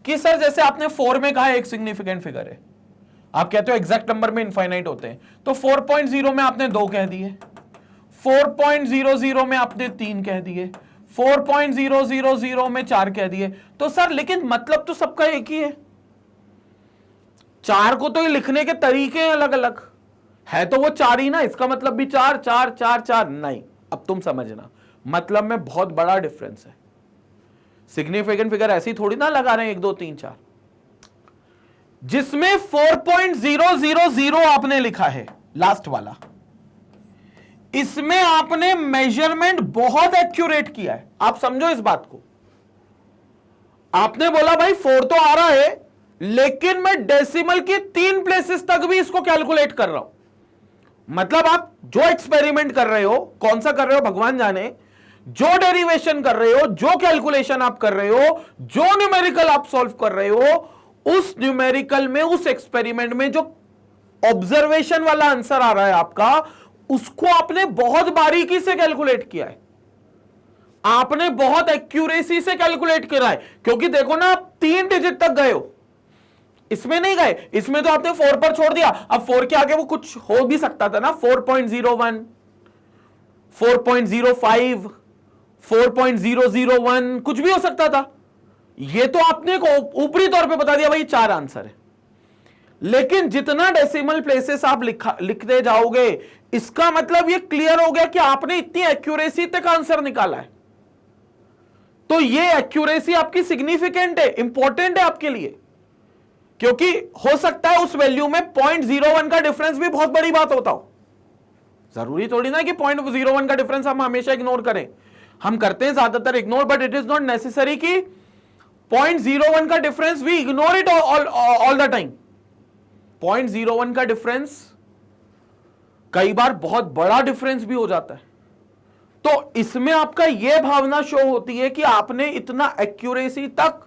कि सर जैसे आपने 4 में कहा एक सिग्निफिकेंट फिगर है, आप कहते हो एग्जैक्ट नंबर में इनफाइनाइट होते हैं, तो 4.0 में आपने 2 कह दिए, 4.000 में आपने 3 कह दिए, 4.000 में 4 कह दिए, तो सर लेकिन मतलब तो सबका एक ही है। 4 को तो ये लिखने के तरीके हैं अलग अलग, है तो वो 4 ही ना, इसका मतलब भी 4 4 4 4 नहीं। अब तुम समझना, मतलब में बहुत बड़ा डिफरेंस है। सिग्निफिकेंट फिगर ऐसी थोड़ी ना लगा रहे हैं 1 2 3 4, जिसमें 4.000 आपने लिखा है लास्ट वाला, इसमें आपने मेजरमेंट बहुत एक्यूरेट किया है। आप समझो इस बात को, आपने बोला भाई 4 तो आ रहा है, लेकिन मैं डेसिमल की 3 प्लेसेस तक भी इसको कैलकुलेट कर रहा हूं। मतलब आप जो एक्सपेरिमेंट कर रहे हो, कौन सा कर रहे हो भगवान जाने, जो डेरिवेशन कर रहे हो, जो कैलकुलेशन आप कर रहे हो, जो न्यूमेरिकल आप सॉल्व कर रहे हो, उस न्यूमेरिकल में, उस एक्सपेरिमेंट में जो ऑब्जर्वेशन वाला आंसर आ रहा है आपका, उसको आपने बहुत बारीकी से कैलकुलेट किया है, आपने बहुत एक्यूरेसी से कैलकुलेट करा है। क्योंकि देखो ना, आप 3 डिजिट तक गए हो, इसमें नहीं गए, इसमें तो आपने 4 पर छोड़ दिया। अब 4 के आगे वो कुछ हो भी सकता था ना, 4.01, 4.05, 4.001, कुछ भी हो सकता था। ये तो आपने ऊपरी तौर पे बता दिया भाई 4 आंसर है। लेकिन जितना डेसिमल प्लेसेस आप लिखते जाओगे, इसका मतलब ये क्लियर हो गया कि आपने इतनी एक्यूरेसी तक आंसर निकाला है। तो ये एक्यूरेसी आपकी सिग्निफिकेंट है, इंपॉर्टेंट है आपके लिए, क्योंकि हो सकता है उस वैल्यू में 0.01 का डिफरेंस भी बहुत बड़ी बात होता हो। जरूरी थोड़ी ना कि 0.01 का डिफरेंस हम हमेशा इग्नोर करें, हम करते हैं ज्यादातर ignore, but it is not necessary कि 0.01 का difference we ignore it all the time. 0.01 का डिफरेंस कई बार बहुत बड़ा डिफरेंस भी हो जाता है। तो इसमें आपका यह भावना शो होती है कि आपने इतना एक्यूरेसी तक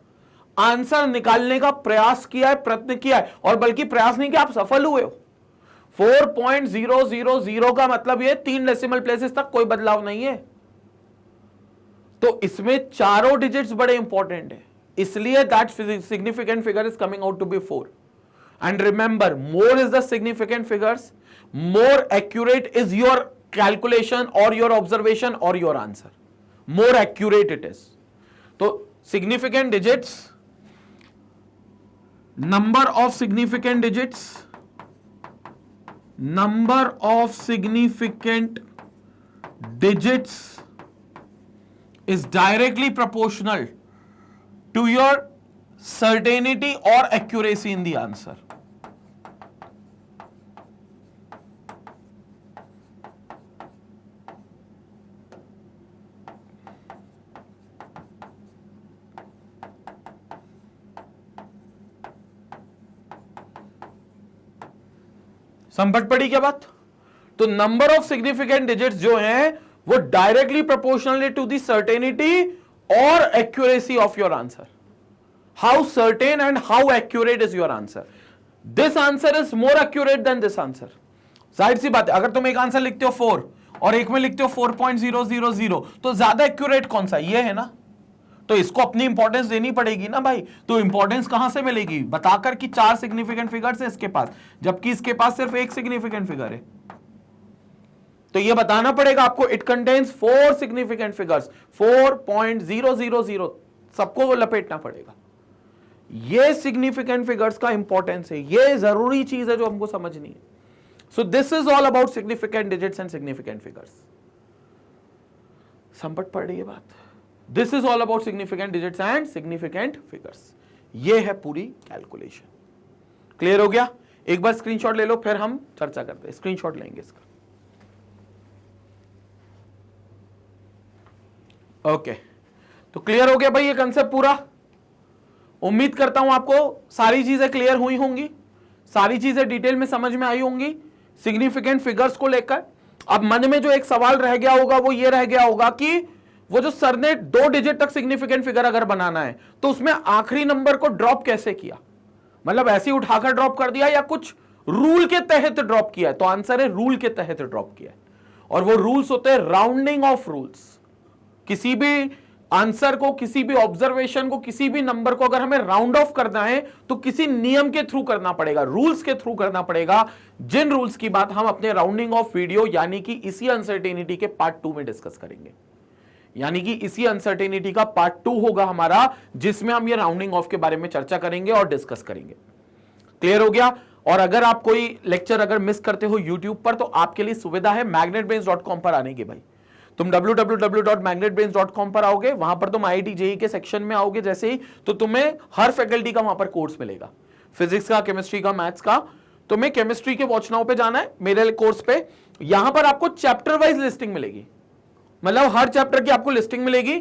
आंसर निकालने का प्रयास किया है, प्रयत्न किया है, और बल्कि प्रयास नहीं किया, आप सफल हुए हो। 4.000 का मतलब ये 3 डेसिमल प्लेसेस तक कोई बदलाव नहीं है। तो इसमें चारों डिजिट्स बड़े इंपॉर्टेंट है, इसलिए that significant figure is coming out to be 4। And remember, more is the significant figures, more accurate is your calculation or your observation or your answer, more accurate it is. So significant digits, number of significant digits, number of significant digits is directly proportional to your certainty or accuracy in the answer. समझ पड़ी क्या बात? तो number of significant digits जो हैं वो directly proportional to the certainty और accuracy of your answer. How certain and how accurate is your answer. This answer is more accurate than this answer. जाहिर सी बात है, अगर तुम एक आंसर लिखते हो 4 और एक में लिखते हो 4.000, तो ज्यादा एक्यूरेट कौन सा? ये है ना। तो इसको अपनी इंपॉर्टेंस देनी पड़ेगी ना भाई। तो इंपॉर्टेंस कहां से मिलेगी? बताकर कि 4 सिग्निफिकेंट फिगर्स है इसके पास, जबकि इसके पास सिर्फ एक सिग्निफिकेंट फिगर है। तो ये बताना पड़ेगा आपको, इट कंटेन्स 4 सिग्निफिकेंट फिगर्स, 4.000, सबको वो लपेटना पड़ेगा। ये सिग्निफिकेंट फिगर्स का इंपॉर्टेंस है, ये जरूरी चीज है जो हमको समझनी है। So this is all about significant digits and significant figures. समझ पड़ रही है बात? This is all about significant digits and significant figures. ये है पूरी कैलकुलेशन। क्लियर हो गया? एक बार स्क्रीनशॉट ले लो, फिर हम चर्चा करते हैं। स्क्रीनशॉट लेंगे इसका। ओके, तो क्लियर हो गया भाई ये कंसेप्ट पूरा। उम्मीद करता हूं आपको सारी चीजें क्लियर हुई होंगी, सारी चीजें डिटेल में समझ में आई होंगी सिग्निफिकेंट फिगर्स को लेकर। अब मन में जो एक सवाल रह गया होगा वो ये रह गया होगा कि वो जो सर ने 2 डिजिट तक सिग्निफिकेंट फिगर अगर बनाना है तो उसमें आखिरी नंबर को ड्रॉप कैसे किया? मतलब ऐसे ही उठाकर ड्रॉप कर दिया या कुछ रूल के तहत ड्रॉप किया है? तो आंसर है रूल के तहत ड्रॉप किया है। और वो रूल्स होते हैं राउंडिंग ऑफ रूल्स। किसी भी आंसर को, किसी भी ऑब्जर्वेशन को, किसी भी नंबर को अगर हमें राउंड ऑफ करना है तो किसी नियम के थ्रू करना पड़ेगा, रूल्स के थ्रू करना पड़ेगा, जिन रूल्स की बात हम अपने राउंडिंग ऑफ वीडियो यानी कि इसी अनसर्टेनिटी के पार्ट 2 में डिस्कस करेंगे। यानी कि इसी अनसर्टेनिटी का पार्ट 2 होगा हमारा, जिसमें हम ये राउंडिंग ऑफ के बारे में चर्चा करेंगे और डिस्कस करेंगे। क्लियर हो गया? और अगर आप कोई लेक्चर अगर मिस करते हो YouTube पर, तो आपके लिए सुविधा है magnetbrains.com पर आने की। भाई तुम www.magnetbrains.com पर आओगे, वहां पर तुम IIT JEE के सेक्शन में आओगे जैसे ही, तो तुम्हें हर फैकल्टी का वहां पर कोर्स मिलेगा, फिजिक्स का, केमिस्ट्री का, मैथ्स का। तुम्हें केमिस्ट्री के वॉच नाउ पे जाना है मेरे कोर्स पे। यहां पर आपको चैप्टर वाइज लिस्टिंग मिलेगी, मतलब हर चैप्टर की आपको लिस्टिंग मिलेगी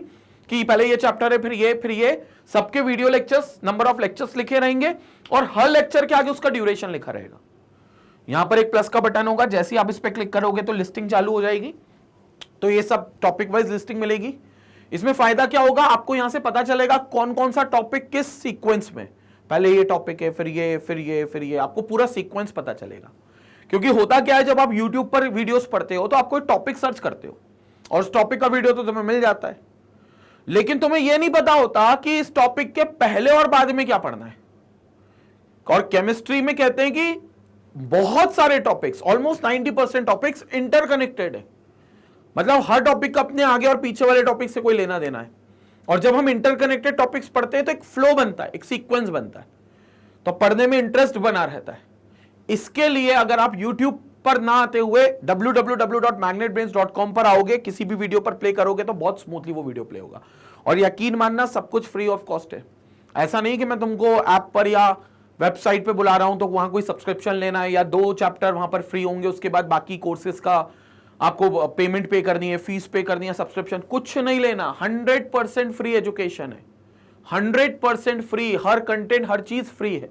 कि पहले ये चैप्टर है, फिर ये सबके video lectures, number of lectures लिखे रहेंगे और हर लेक्चर के आगे उसका ड्यूरेशन लिखा रहेगा। यहां पर एक प्लस का बटन होगा, जैसे ही आप इस पर क्लिक करोगे तो लिस्टिंग चालू हो जाएगी, तो ये सब टॉपिक वाइज लिस्टिंग मिलेगी। इसमें फायदा क्या होगा, आपको यहां से पता चलेगा कौन कौन सा टॉपिक किस सीक्वेंस में, पहले ये टॉपिक है, फिर ये, आपको पूरा सीक्वेंस पता चलेगा। क्योंकि होता क्या है, जब आप YouTube पर वीडियोस पढ़ते हो तो आप कोई टॉपिक सर्च करते हो और उस टॉपिक का वीडियो तो तुम्हें मिल जाता है, लेकिन तुम्हें यह नहीं पता होता कि इस टॉपिक के पहले और बाद में क्या पढ़ना है। और केमिस्ट्री में कहते हैं कि बहुत सारे टॉपिक्स, ऑलमोस्ट 90% टॉपिक्स इंटरकनेक्टेड है, मतलब हर टॉपिक का अपने आगे और पीछे वाले टॉपिक से कोई लेना देना है। और जब हम इंटरकनेक्टेड टॉपिक्स पढ़ते हैं तो एक फ्लो बनता है, एक सीक्वेंस बनता है, तो पढ़ने में इंटरेस्ट बना रहता है। इसके लिए अगर आप YouTube पर ना आते हुए www.magnetbrains.com पर आओगे, किसी भी वीडियो पर प्ले करोगे तो बहुत स्मूथली वो वीडियो प्ले होगा। और यकीन मानना, सब कुछ फ्री ऑफ कॉस्ट है। ऐसा नहीं कि मैं तुमको ऐप पर या वेबसाइट पे बुला रहा हूं तो वहां कोई सब्सक्रिप्शन लेना है या 2 चैप्टर वहां पर फ्री होंगे, उसके बाद बाकी कोर्सेज का आपको पेमेंट पे करनी है, फीस पे करनी है, सब्सक्रिप्शन कुछ नहीं लेना। 100% फ्री एजुकेशन है, 100% फ्री, हर कंटेंट हर चीज फ्री है।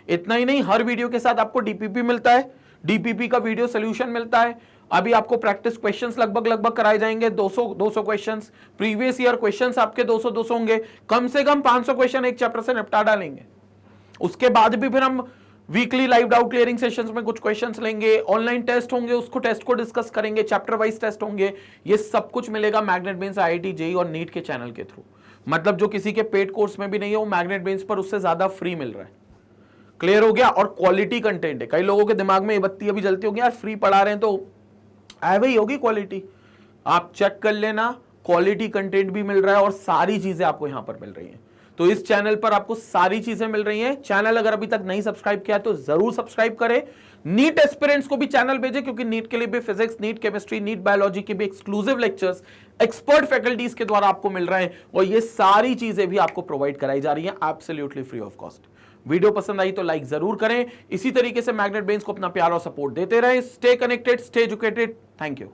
इतना ही नहीं, हर वीडियो के साथ आपको डीपीपी मिलता है, डीपीपी का वीडियो सोल्यूशन मिलता है। अभी आपको प्रैक्टिस क्वेश्चंस लगभग कराए जाएंगे, 200 क्वेश्चंस, प्रीवियस ईयर क्वेश्चंस आपके 200 होंगे, कम से कम 500 क्वेश्चन एक चैप्टर से निपटा डालेंगे। उसके बाद भी फिर हम weekly live doubt clearing sessions में कुछ क्वेश्चंस लेंगे, ऑनलाइन टेस्ट होंगे, उसको टेस्ट को डिस्कस करेंगे, चैप्टर वाइज टेस्ट होंगे। ये सब कुछ मिलेगा मैग्नेट ब्रेन्स IIT JEE और नीट के चैनल के थ्रू। मतलब जो किसी के पेड कोर्स में भी नहीं है वो मैग्नेट ब्रेन्स पर उससे ज्यादा फ्री मिल रहा है। क्लियर हो गया? और क्वालिटी कंटेंट है। कई लोगों के दिमाग में ये बत्ती अभी जलती होगी, यार फ्री पढ़ा रहे हैं तो ऐवे ही होगी क्वालिटी। आप चेक कर लेना, क्वालिटी कंटेंट भी मिल रहा है और सारी चीजें आपको यहां पर मिल रही हैं। तो इस चैनल पर आपको सारी चीजें मिल रही हैं। चैनल अगर अभी तक नहीं सब्सक्राइब किया तो जरूर सब्सक्राइब करें। नीट एस्पिरेंट्स को भी चैनल भेजें, क्योंकि नीट के लिए भी physics, NEET chemistry, NEET biology के भी एक्सक्लूसिव लेक्चर्स एक्सपर्ट फैकल्टीज के द्वारा आपको मिल रहे हैं और ये सारी चीजें भी आपको प्रोवाइड कराई जा रही हैं absolutely free of cost. Video पसंद आई तो लाइक जरूर करें। इसी तरीके से मैग्नेट ब्रेन्स को अपना प्यार और सपोर्ट देते रहे। Stay connected, stay educated. Thank you.